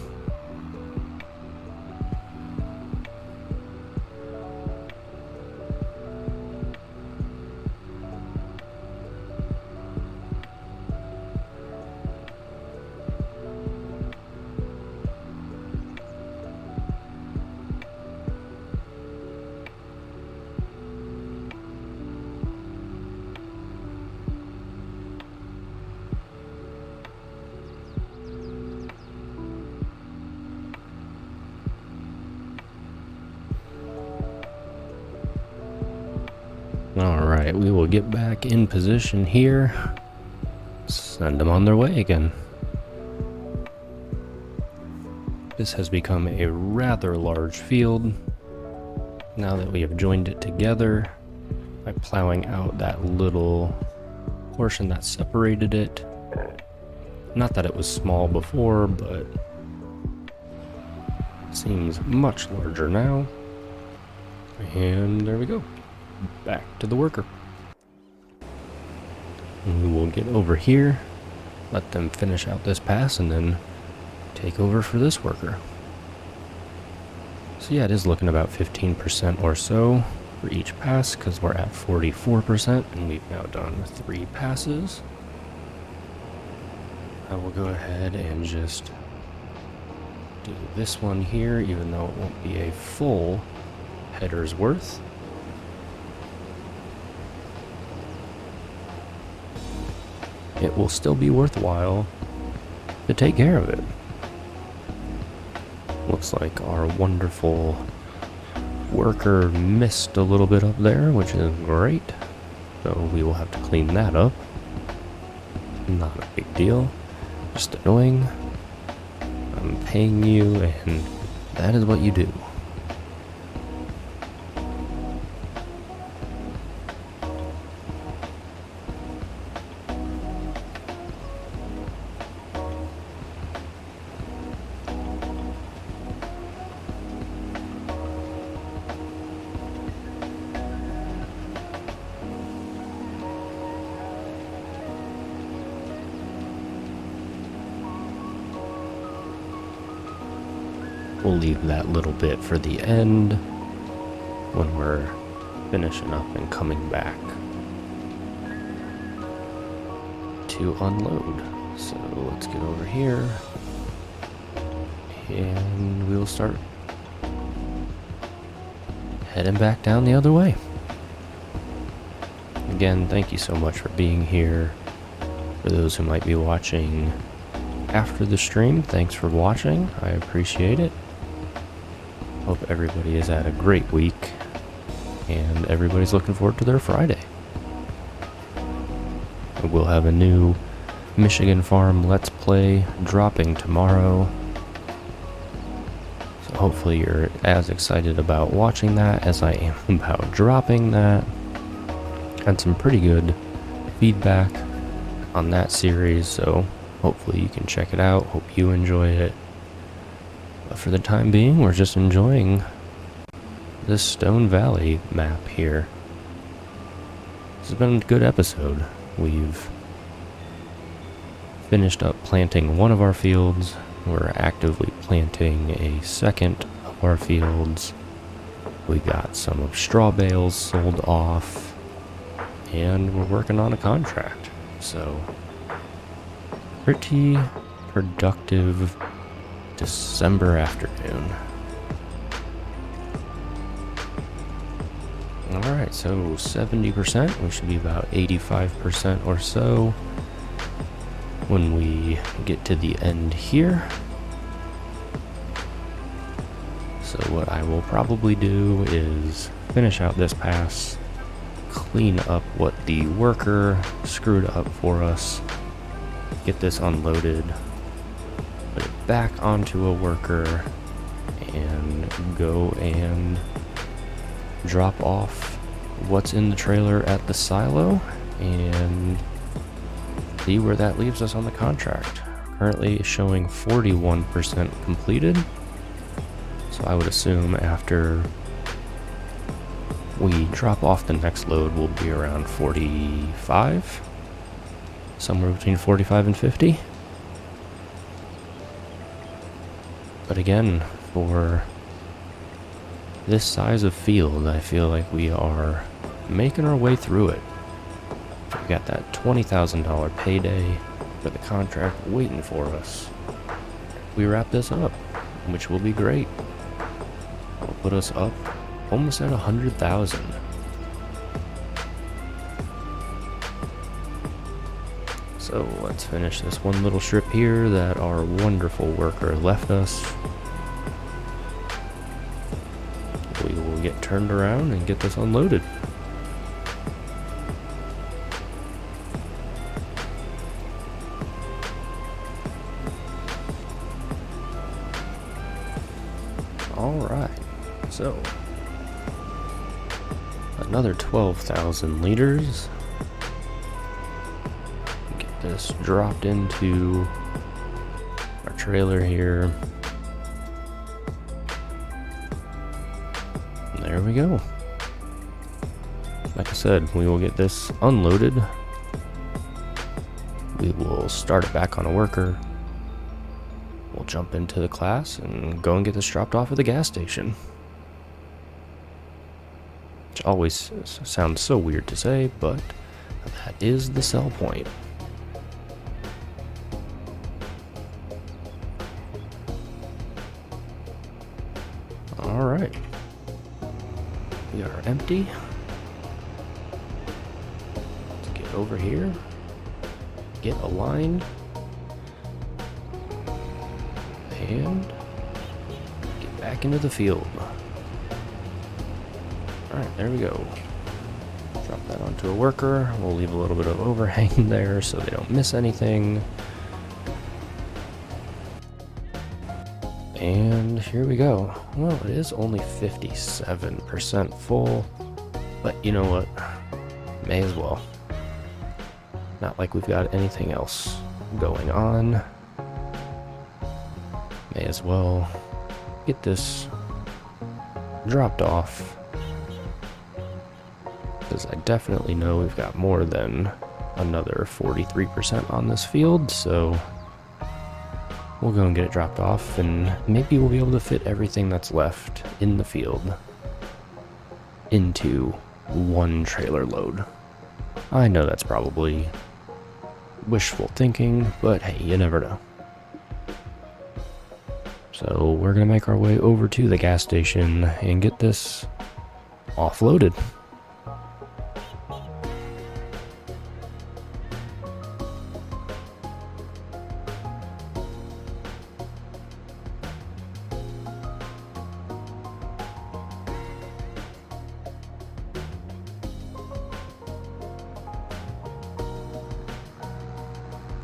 Alright, we will get back in position here. Send them on their way again. This has become a rather large field now that we have joined it together by plowing out that little portion that separated it. Not that it was small before, but it seems much larger now. And there we go. Back to the worker. And we will get over here, let them finish out this pass, and then take over for this worker. So yeah, it is looking about 15% or so for each pass, because we're at 44%, and we've now done 3 passes. I will go ahead and just do this one here, even though it won't be a full header's worth. It will still be worthwhile to take care of it. Looks like our wonderful worker missed a little bit up there, which is great. So we will have to clean that up. Not a big deal, just annoying. I'm paying you, and that is what you do. We'll leave that little bit for the end. when we're finishing up and coming back to unload. So let's get over here and we'll start heading back down the other way. Again, thank you so much for being here. For those who might be watching after the stream, thanks for watching. I appreciate it. Hope everybody has had a great week and everybody's looking forward to their Friday. We'll have a new Michigan Farm Let's Play dropping tomorrow. So hopefully you're as excited about watching that as I am about dropping that. Had some pretty good feedback on that series, so hopefully you can check it out. Hope you enjoy it. But for the time being, we're just enjoying this Stone Valley map here. This has been a good episode. We've finished up planting one of our fields. We're actively planting a second of our fields. We got some of straw bales sold off. And we're working on a contract. So, pretty productive December afternoon. Alright, so 70%. We should be about 85% or so when we get to the end here. So what I will probably do is finish out this pass, clean up what the worker screwed up for us, get this unloaded, put it back onto a worker, and go and drop off what's in the trailer at the silo and see where that leaves us on the contract. Currently showing 41% completed, so I would assume after we drop off the next load will be around 45, somewhere between 45 and 50. But again, for this size of field, I feel like we are making our way through it. We got that $20,000 payday for the contract waiting for us. We wrap this up, which will be great. It'll put us up almost at 100,000. So let's finish this one little strip here that our wonderful worker left us. We will get turned around and get this unloaded. Alright, so another 12,000 liters. Get this dropped into our trailer here. And there we go. Like I said, we will get this unloaded. We will start it back on a worker. We'll jump into the class and go and get this dropped off at the gas station. Which always sounds so weird to say, but that is the sell point. Alright. We are empty. Let's get over here. Get aligned. And get back into the field. Alright, there we go. Drop that onto a worker. We'll leave a little bit of overhang there so they don't miss anything. And here we go. Well, it is only 57% full, but you know what? May as well. Not like we've got anything else going on. May as well get this dropped off, because I definitely know we've got more than another 43% on this field, so we'll go and get it dropped off, and maybe we'll be able to fit everything that's left in the field. into one trailer load. I know that's probably wishful thinking, but hey, you never know. So we're gonna make our way over to the gas station and get this offloaded.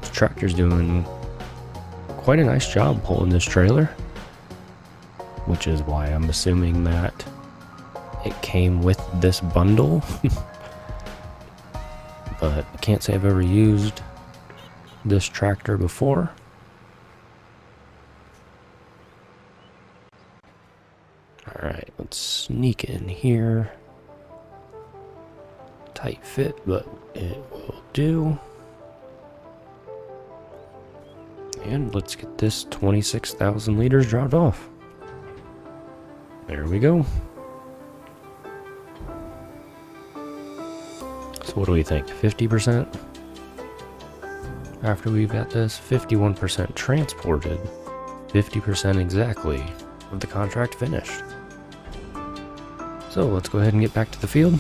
This tractor's doing quite a nice job pulling this trailer, which is why I'm assuming that it came with this bundle. But I can't say I've ever used this tractor before. Alright, let's sneak in here. Tight fit, but it will do. And let's get this 26,000 liters dropped off. There we go. So what do we think? 50%? After we've got this, 51% transported, 50% exactly of the contract finished. So let's go ahead and get back to the field.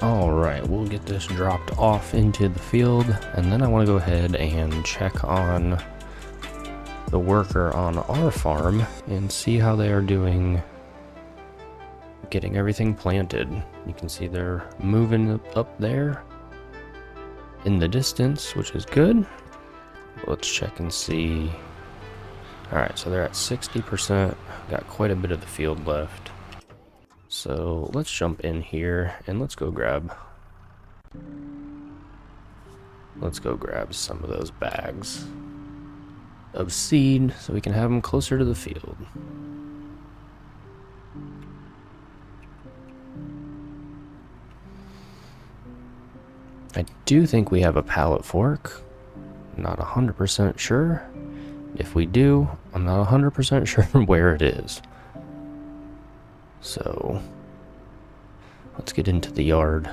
Alright, we'll get this dropped off into the field, and then I want to go ahead and check on the worker on our farm and see how they are doing getting everything planted. You can see they're moving up there in the distance, which is good. Let's check and see. Alright, so they're at 60%, got quite a bit of the field left. So let's jump in here and let's go grab some of those bags of seed so we can have them closer to the field. I do think we have a pallet fork. Not 100% sure. If we do, I'm not 100% sure where it is. So let's get into the yard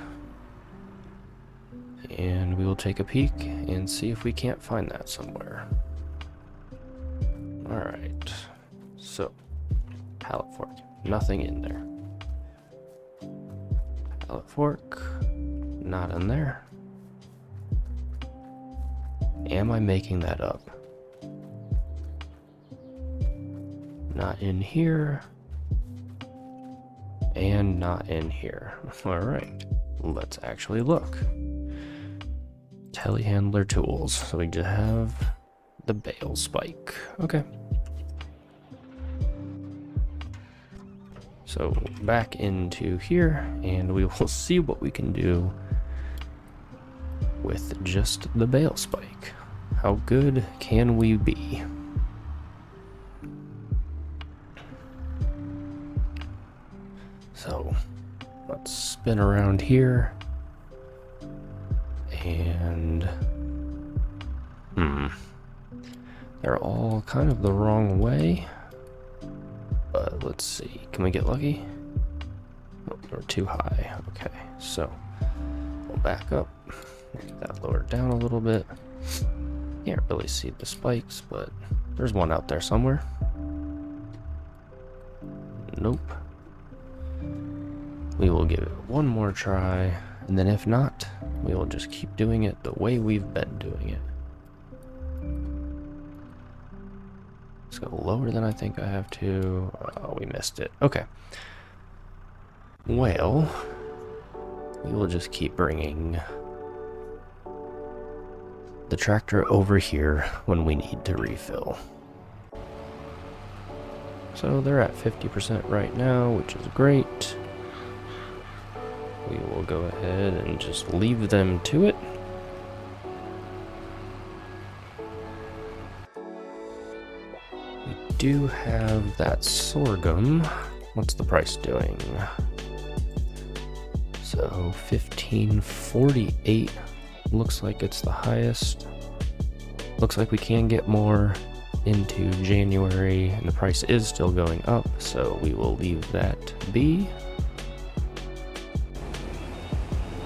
and we will take a peek and see if we can't find that somewhere. Alright, so pallet fork, nothing in there. Pallet fork, not in there. Am I making that up? Not in here. And not in here. Alright, let's actually look. Telehandler tools. So we just have the bale spike. Okay. So back into here, and we will see what we can do with just the bale spike. How good can we be? So let's spin around here and they're all kind of the wrong way, but let's see, can we get lucky? Oh, they're too high. Okay, so we'll back up. Get that lowered down a little bit. Can't really see the spikes, but there's one out there somewhere. Nope. We will give it one more try, and then if not, we will just keep doing it the way we've been doing it. Let's go lower than I think I have to. Oh, we missed it. Okay. Well, we will just keep bringing the tractor over here when we need to refill. So they're at 50% right now, which is great. We will go ahead and just leave them to it. We do have that sorghum. What's the price doing? So 1548 looks like it's the highest. Looks like we can get more into January, and the price is still going up, so we will leave that be.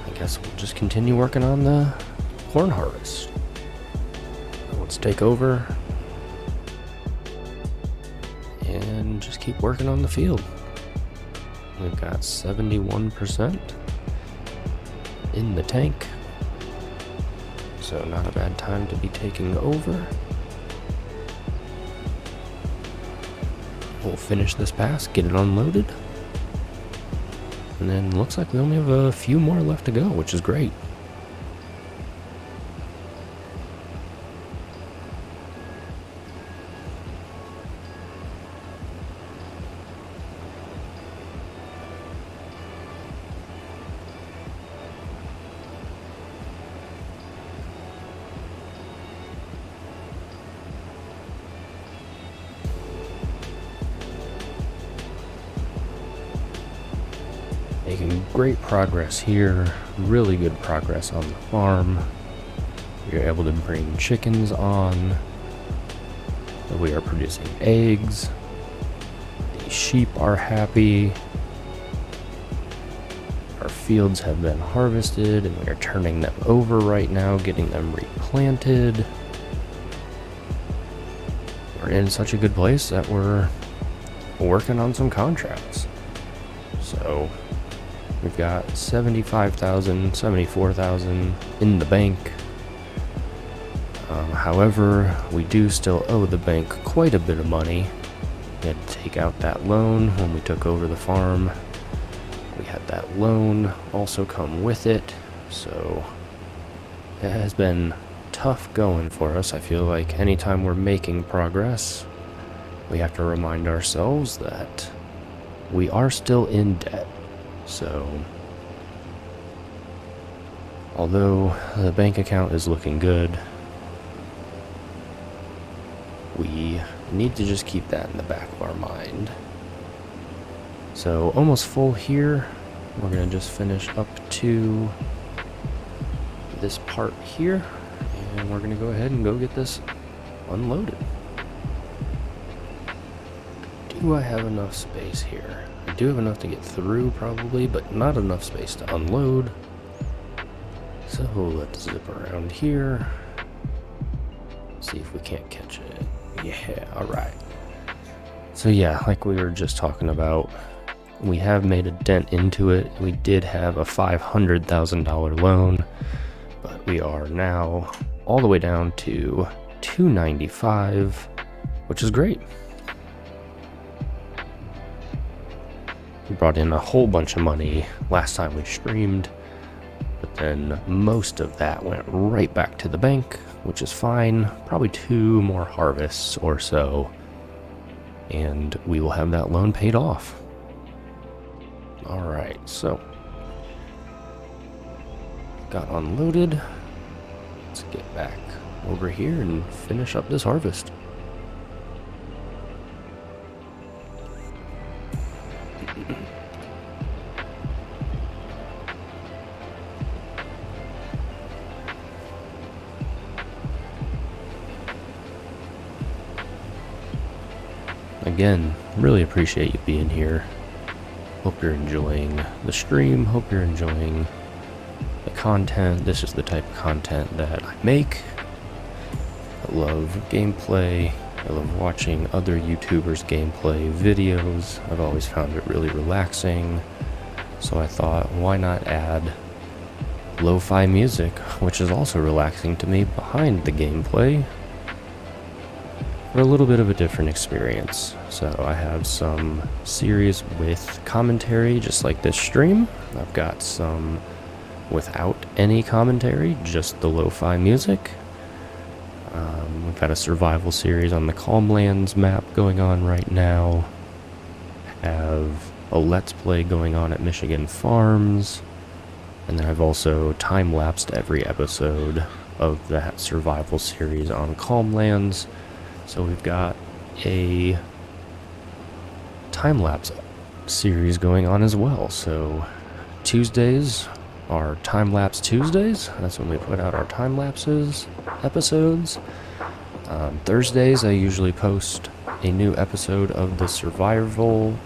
I guess we'll just continue working on the corn harvest. Let's take over and just keep working on the field. We've got 71% in the tank, so not a bad time to be taking over. We'll finish this pass, get it unloaded, and then looks like we only have a few more left to go, which is great. Making great progress here, really good progress on the farm. You're able to bring chickens on. We are producing eggs. The sheep are happy. Our fields have been harvested and we are turning them over right now, getting them replanted. We're in such a good place that we're working on some contracts. So we've got 75,000, 74,000 in the bank. However, we do still owe the bank quite a bit of money. We had to take out that loan when we took over the farm. We had that loan also come with it, so it has been tough going for us. I feel like anytime we're making progress, we have to remind ourselves that we are still in debt. So, although the bank account is looking good, we need to just keep that in the back of our mind. So, almost full here. We're going to just finish up to this part here, and we're going to go ahead and go get this unloaded. Do I have enough space here? I do have enough to get through probably, but not enough space to unload. So let's zip around here. See if we can't catch it. Yeah, alright. So yeah, like we were just talking about, we have made a dent into it. We did have a $500,000 loan, but we are now all the way down to $295,000, which is great. We brought in a whole bunch of money last time we streamed, but then most of that went right back to the bank, which is fine. Probably 2 more harvests or so, and we will have that loan paid off. Alright, so got unloaded. Let's get back over here and finish up this harvest. Again, really appreciate you being here. Hope you're enjoying the stream. Hope you're enjoying the content. This is the type of content that I make. I love gameplay. I love watching other YouTubers' gameplay videos. I've always found it really relaxing. So I thought, why not add lo-fi music, which is also relaxing to me, behind the gameplay for a little bit of a different experience. So I have some series with commentary, just like this stream. I've got some without any commentary, just the lo-fi music. We've got a survival series on the Calmlands map going on right now. Have a Let's Play going on at Michigan Farms. And then I've also time-lapsed every episode of that survival series on Calmlands. So we've got a time-lapse series going on as well. So Tuesdays are time-lapse Tuesdays. That's when we put out our time-lapses episodes. Thursdays I usually post a new episode of the survival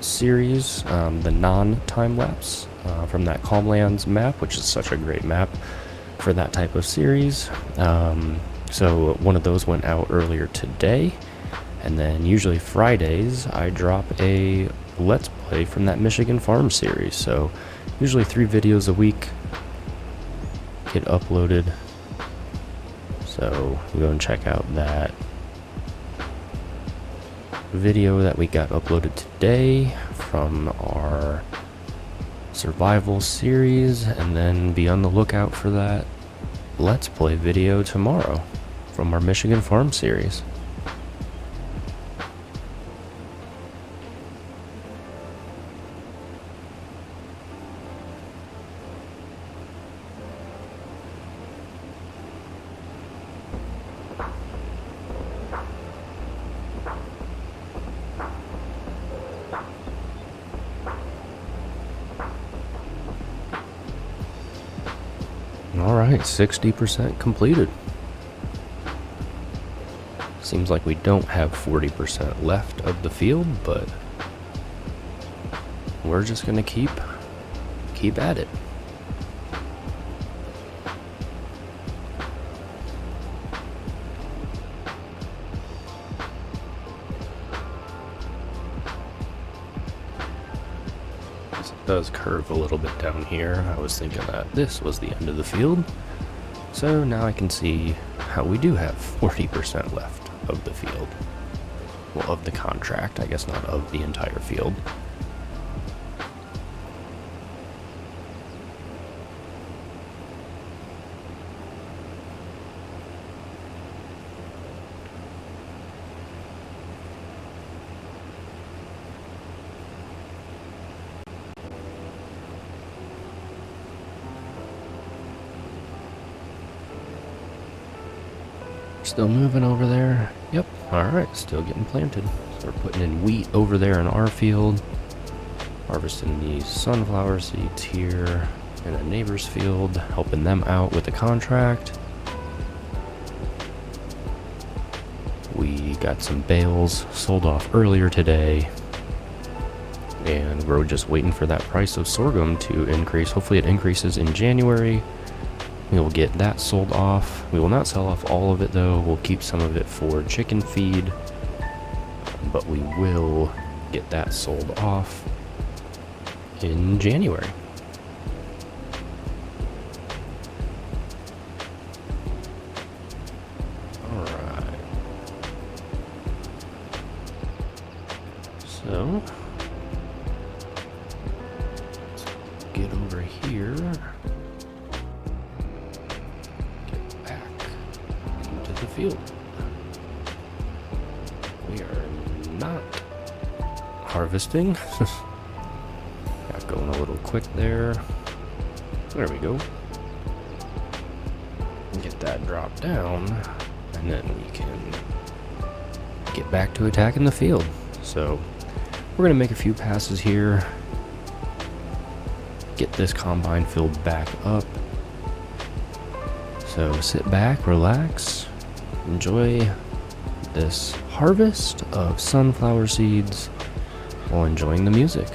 series, the non-time-lapse from that Calmlands map, which is such a great map for that type of series. So one of those went out earlier today, and then usually Fridays I drop a Let's Play from that Michigan Farm series. So usually 3 videos a week get uploaded. So go and check out that video that we got uploaded today from our survival series, and then be on the lookout for that Let's Play video tomorrow from our Michigan Farm series. Alright, 60% completed. Seems like we don't have 40% left of the field, but we're just gonna keep at it. It does curve a little bit down here. I was thinking that this was the end of the field. So now I can see how we do have 40% left of the field. Well, of the contract, I guess, not of the entire field. Still moving over there. Yep. Alright, still getting planted. So we're putting in wheat over there in our field. Harvesting these sunflower seeds here in a neighbor's field, helping them out with the contract. We got some bales sold off earlier today, and we're just waiting for that price of sorghum to increase. Hopefully it increases in January. We will get that sold off. We will not sell off all of it though. We'll keep some of it for chicken feed, but we will get that sold off in January. Alright. So, let's get over here. Field. We are not harvesting. Got going a little quick there. There we go. Get that dropped down, and then we can get back to attacking the field. So we're gonna make a few passes here, get this combine filled back up. So sit back, relax, enjoy this harvest of sunflower seeds while enjoying the music.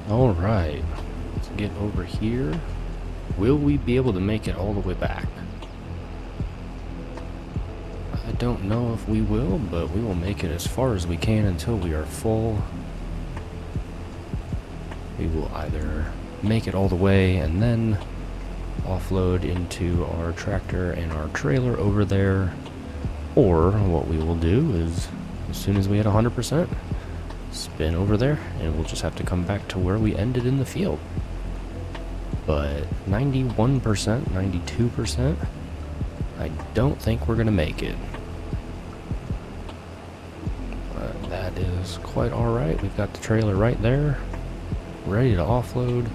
Alright, let's get over here. Will we be able to make it all the way back? I don't know if we will, but we will make it as far as we can until we are full. We will either make it all the way and then offload into our tractor and our trailer over there, or what we will do is, as soon as we hit 100%, spin over there, and we'll just have to come back to where we ended in the field. But 91%, 92%, I don't think we're gonna make it. But that is quite alright. We've got the trailer right there, ready to offload.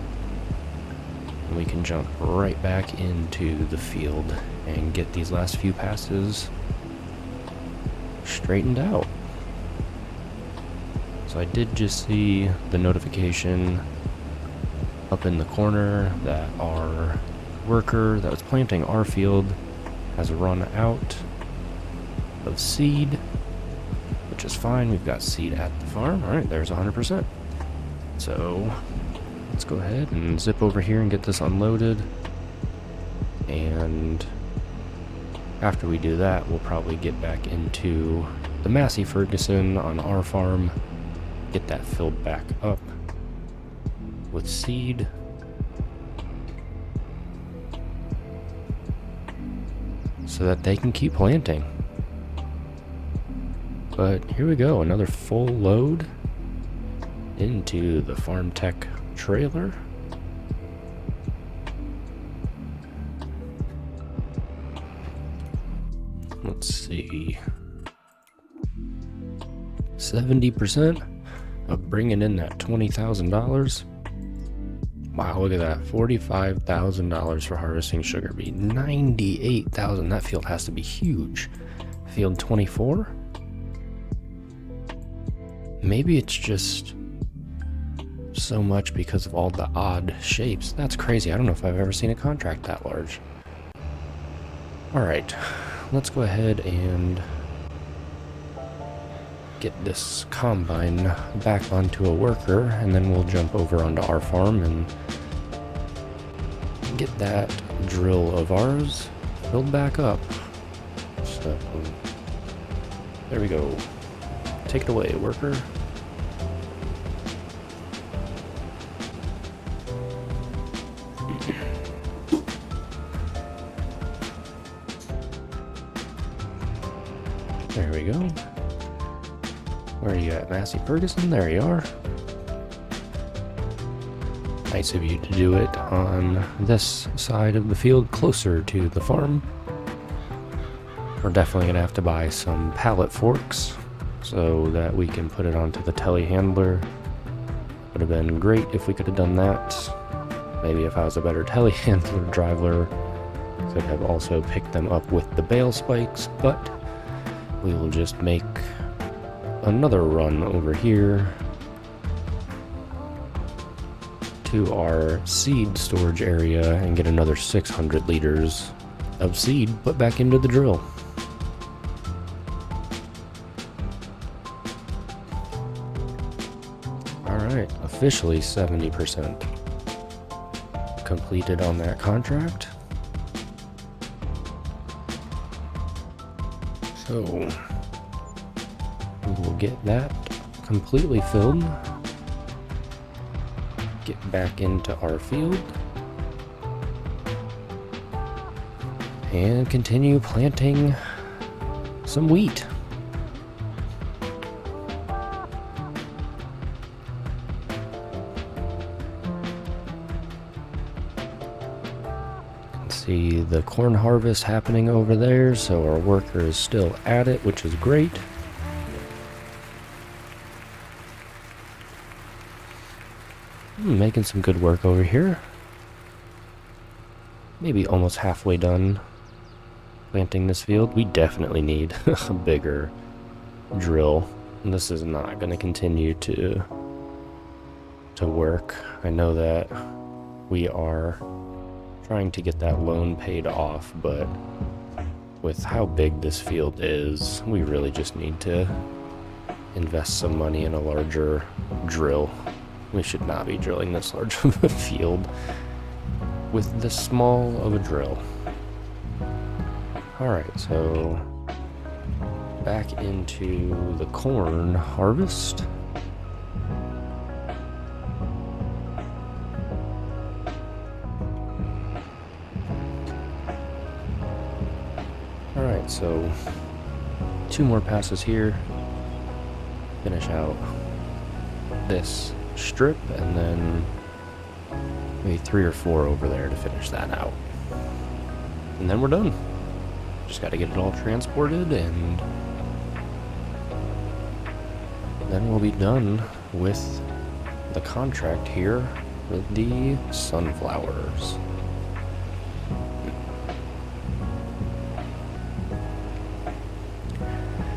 And we can jump right back into the field and get these last few passes straightened out. So I did just see the notification up in the corner that our worker that was planting our field has run out of seed, which is fine. We've got seed at the farm. Alright, there's 100%. So let's go ahead and zip over here and get this unloaded. And after we do that, we'll probably get back into the Massey Ferguson on our farm, get that filled back up with seed. So that they can keep planting. But here we go, another full load into the Farm Tech trailer. Let's see. 70% of bringing in that $20,000. Wow, look at that. $45,000 for harvesting sugar beet. $98,000. That field has to be huge. Field 24? Maybe it's just so much because of all the odd shapes. That's crazy. I don't know if I've ever seen a contract that large. Alright, let's go ahead and get this combine back onto a worker, and then we'll jump over onto our farm and get that drill of ours filled back up. So, there we go. Take it away, worker. There we go. Where are you at, Massey Ferguson? There you are. Nice of you to do it on this side of the field, closer to the farm. We're definitely going to have to buy some pallet forks so that we can put it onto the telehandler. Would have been great if we could have done that. Maybe if I was a better telehandler driver, could have also picked them up with the bale spikes, but we will just make another run over here to our seed storage area and get another 600 liters of seed put back into the drill. Alright, officially 70% completed on that contract. So we will get that completely filled. Get back into our field and continue planting some wheat. See the corn harvest happening over there, so our worker is still at it, which is great. Making some good work over here. Maybe almost halfway done planting this field. We definitely need a bigger drill. This is not going to continue to work. I know that we are trying to get that loan paid off, but with how big this field is, we really just need to invest some money in a larger drill. We should not be drilling this large of a field with this small of a drill. Alright, so back into the corn harvest. Alright, so 2 more passes here. Finish out this strip, and then maybe 3 or 4 over there to finish that out. And then we're done. Just got to get it all transported, and then we'll be done with the contract here with the sunflowers.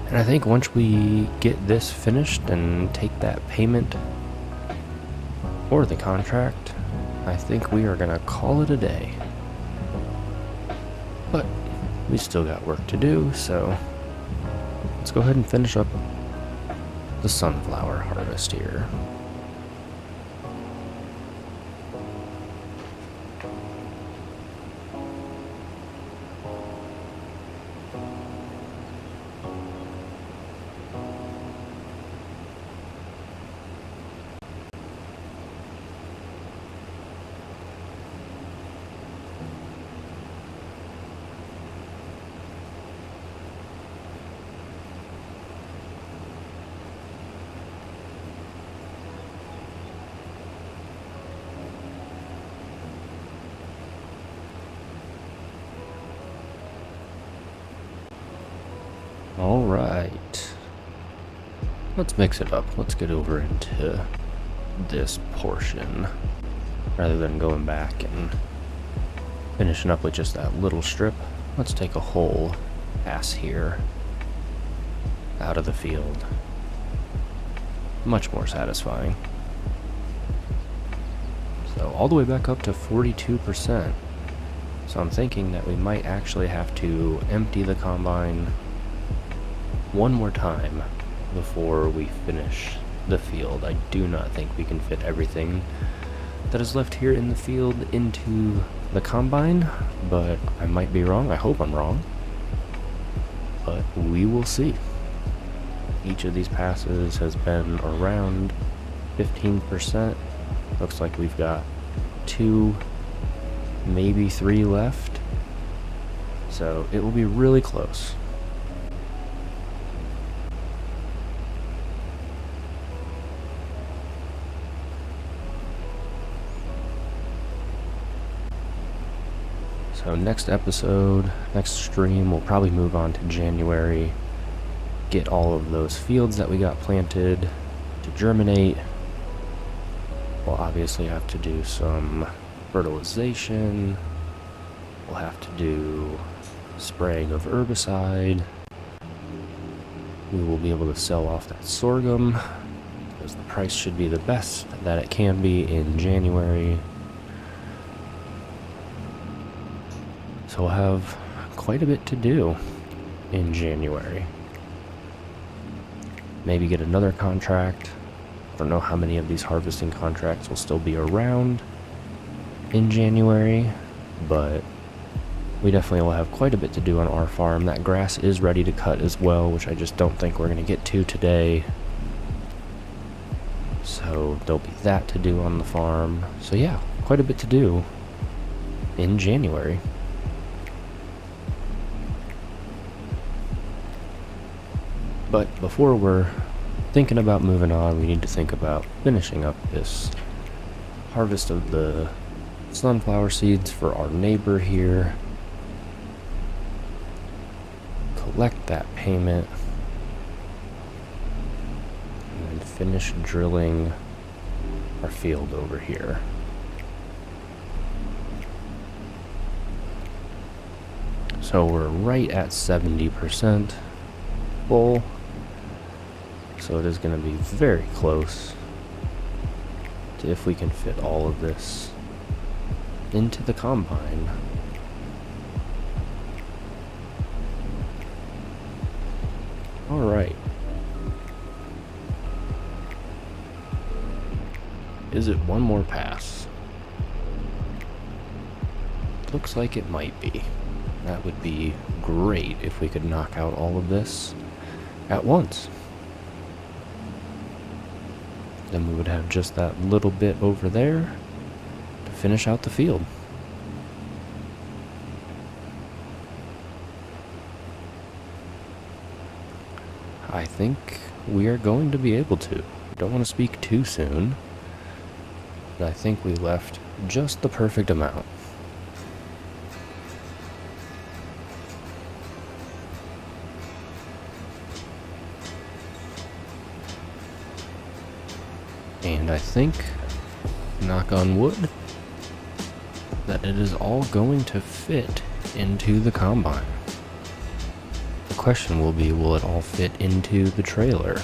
And I think once we get this finished and take that payment for the contract, I think we are gonna call it a day. But we still got work to do, so let's go ahead and finish up the sunflower harvest here. Alright, let's mix it up. Let's get over into this portion rather than going back and finishing up with just that little strip. Let's take a whole pass here out of the field. Much more satisfying. So all the way back up to 42%. So I'm thinking that we might actually have to empty the combine one more time before we finish the field. I do not think we can fit everything that is left here in the field into the combine, but I might be wrong. I hope I'm wrong, but we will see. Each of these passes has been around 15%. Looks like we've got 2, maybe 3 left, so it will be really close. So next episode, next stream, we'll probably move on to January, get all of those fields that we got planted to germinate. We'll obviously have to do some fertilization. We'll have to do spraying of herbicide. We will be able to sell off that sorghum because the price should be the best that it can be in January. So we'll have quite a bit to do in January. Maybe get another contract. I don't know how many of these harvesting contracts will still be around in January, but we definitely will have quite a bit to do on our farm. That grass is ready to cut as well, which I just don't think we're going to get to today. So there'll be that to do on the farm. So yeah, quite a bit to do in January. But before we're thinking about moving on, we need to think about finishing up this harvest of the sunflower seeds for our neighbor here. Collect that payment. And then finish drilling our field over here. So we're right at 70% full. So it is going to be very close to if we can fit all of this into the combine. Alright. Is it one more pass? Looks like it might be. That would be great if we could knock out all of this at once. Then we would have just that little bit over there to finish out the field. I think we are going to be able to. Don't want to speak too soon, but I think we left just the perfect amount. And I think, knock on wood, that it is all going to fit into the combine. The question will be, will it all fit into the trailer?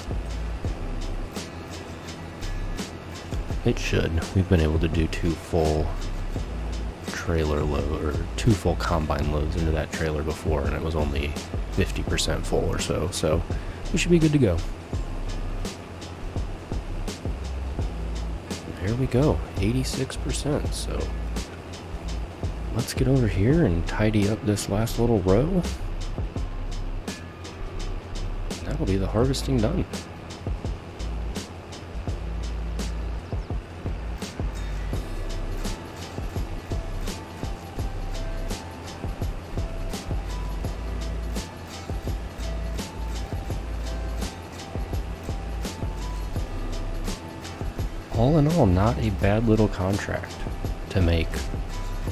It should. We've been able to do 2 full trailer load, or 2 full combine loads into that trailer before, and it was only 50% full or so, so we should be good to go. There we go, 86%, so let's get over here and tidy up this last little row. That'll be the harvesting done. All in all, not a bad little contract to make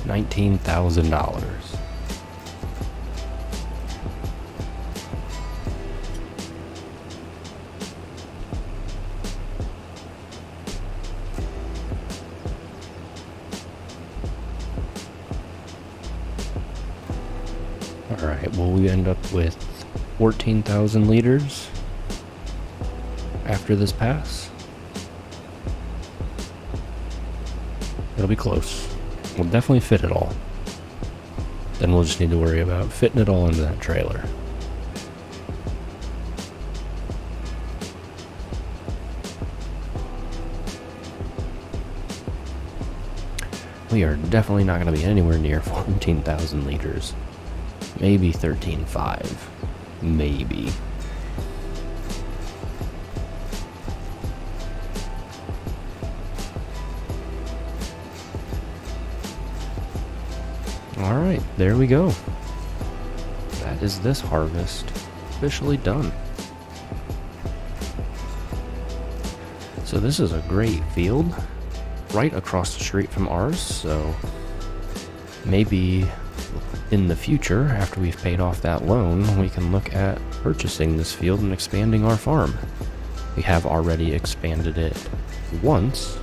$19,000. Alright, will we end up with 14,000 liters after this pass? It'll be close. We'll definitely fit it all. Then we'll just need to worry about fitting it all into that trailer. We are definitely not going to be anywhere near 14,000 liters. Maybe 13.5. Maybe. Alright, there we go. That is this harvest officially done. So this is a great field right across the street from ours, so maybe we'll in the future, after we've paid off that loan, we can look at purchasing this field and expanding our farm. We have already expanded it once,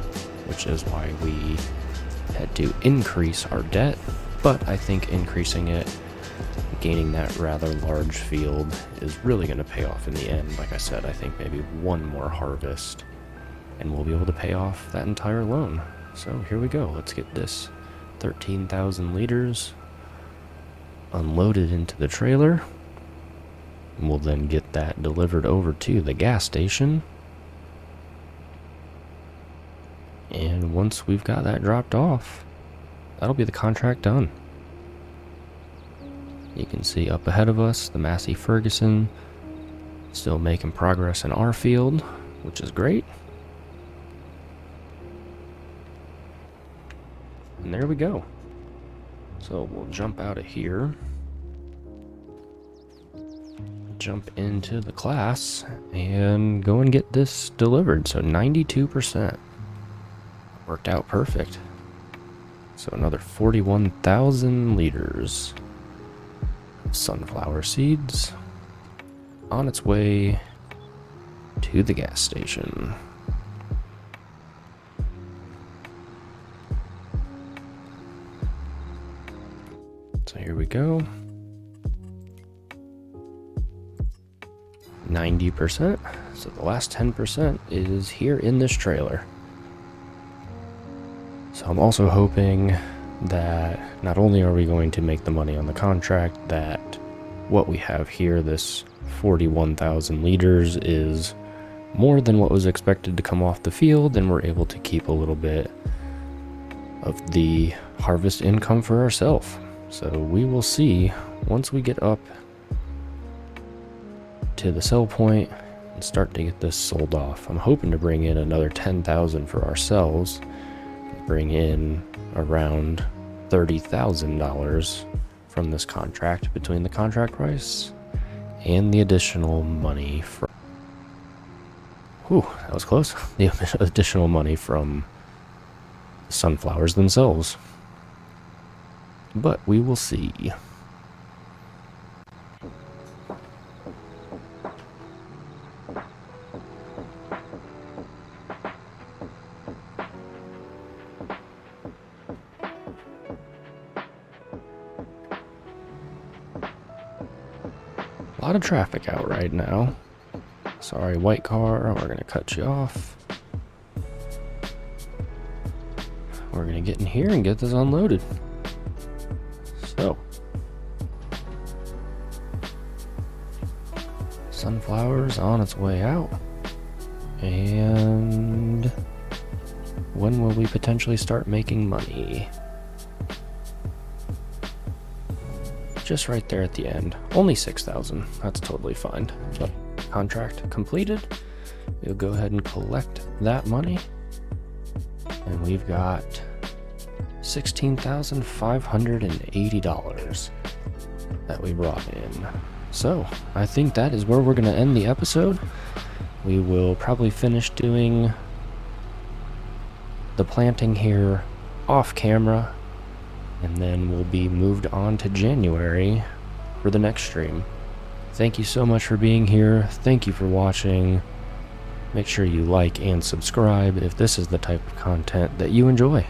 which is why we had to increase our debt, but I think increasing it, gaining that rather large field, is really going to pay off in the end. Like I said, I think maybe one more harvest and we'll be able to pay off that entire loan. So here we go. Let's get this 13,000 liters unloaded into the trailer. We'll then get that delivered over to the gas station. And once we've got that dropped off, that'll be the contract done. You can see up ahead of us, the Massey Ferguson still making progress in our field, which is great. And there we go. So we'll jump out of here, jump into the class, and go and get this delivered. So 92%. Worked out perfect. So another 41,000 liters of sunflower seeds on its way to the gas station. So here we go. 90%. So the last 10% is here in this trailer. So I'm also hoping that not only are we going to make the money on the contract, that what we have here, this 41,000 liters, is more than what was expected to come off the field, and we're able to keep a little bit of the harvest income for ourselves. So we will see once we get up to the sell point and start to get this sold off. I'm hoping to bring in another 10,000 for ourselves, bring in around $30,000 from this contract between the contract price and the additional money from... Whew, that was close. The additional money from the sunflowers themselves. But we will see. A lot of traffic out right now. Sorry, white car, we're gonna cut you off. We're gonna get in here and get this unloaded. So, sunflowers on its way out. And when will we potentially start making money? Just right there at the end. Only 6,000. That's totally fine. So, contract completed. We'll go ahead and collect that money. And we've got $16,580 that we brought in. So, I think that is where we're going to end the episode. We will probably finish doing the planting here off camera, and then we'll be moved on to January for the next stream. Thank you so much for being here. Thank you for watching. Make sure you like and subscribe if this is the type of content that you enjoy.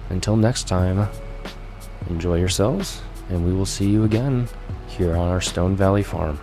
Until next time, enjoy yourselves, and we will see you again here on our Stone Valley farm.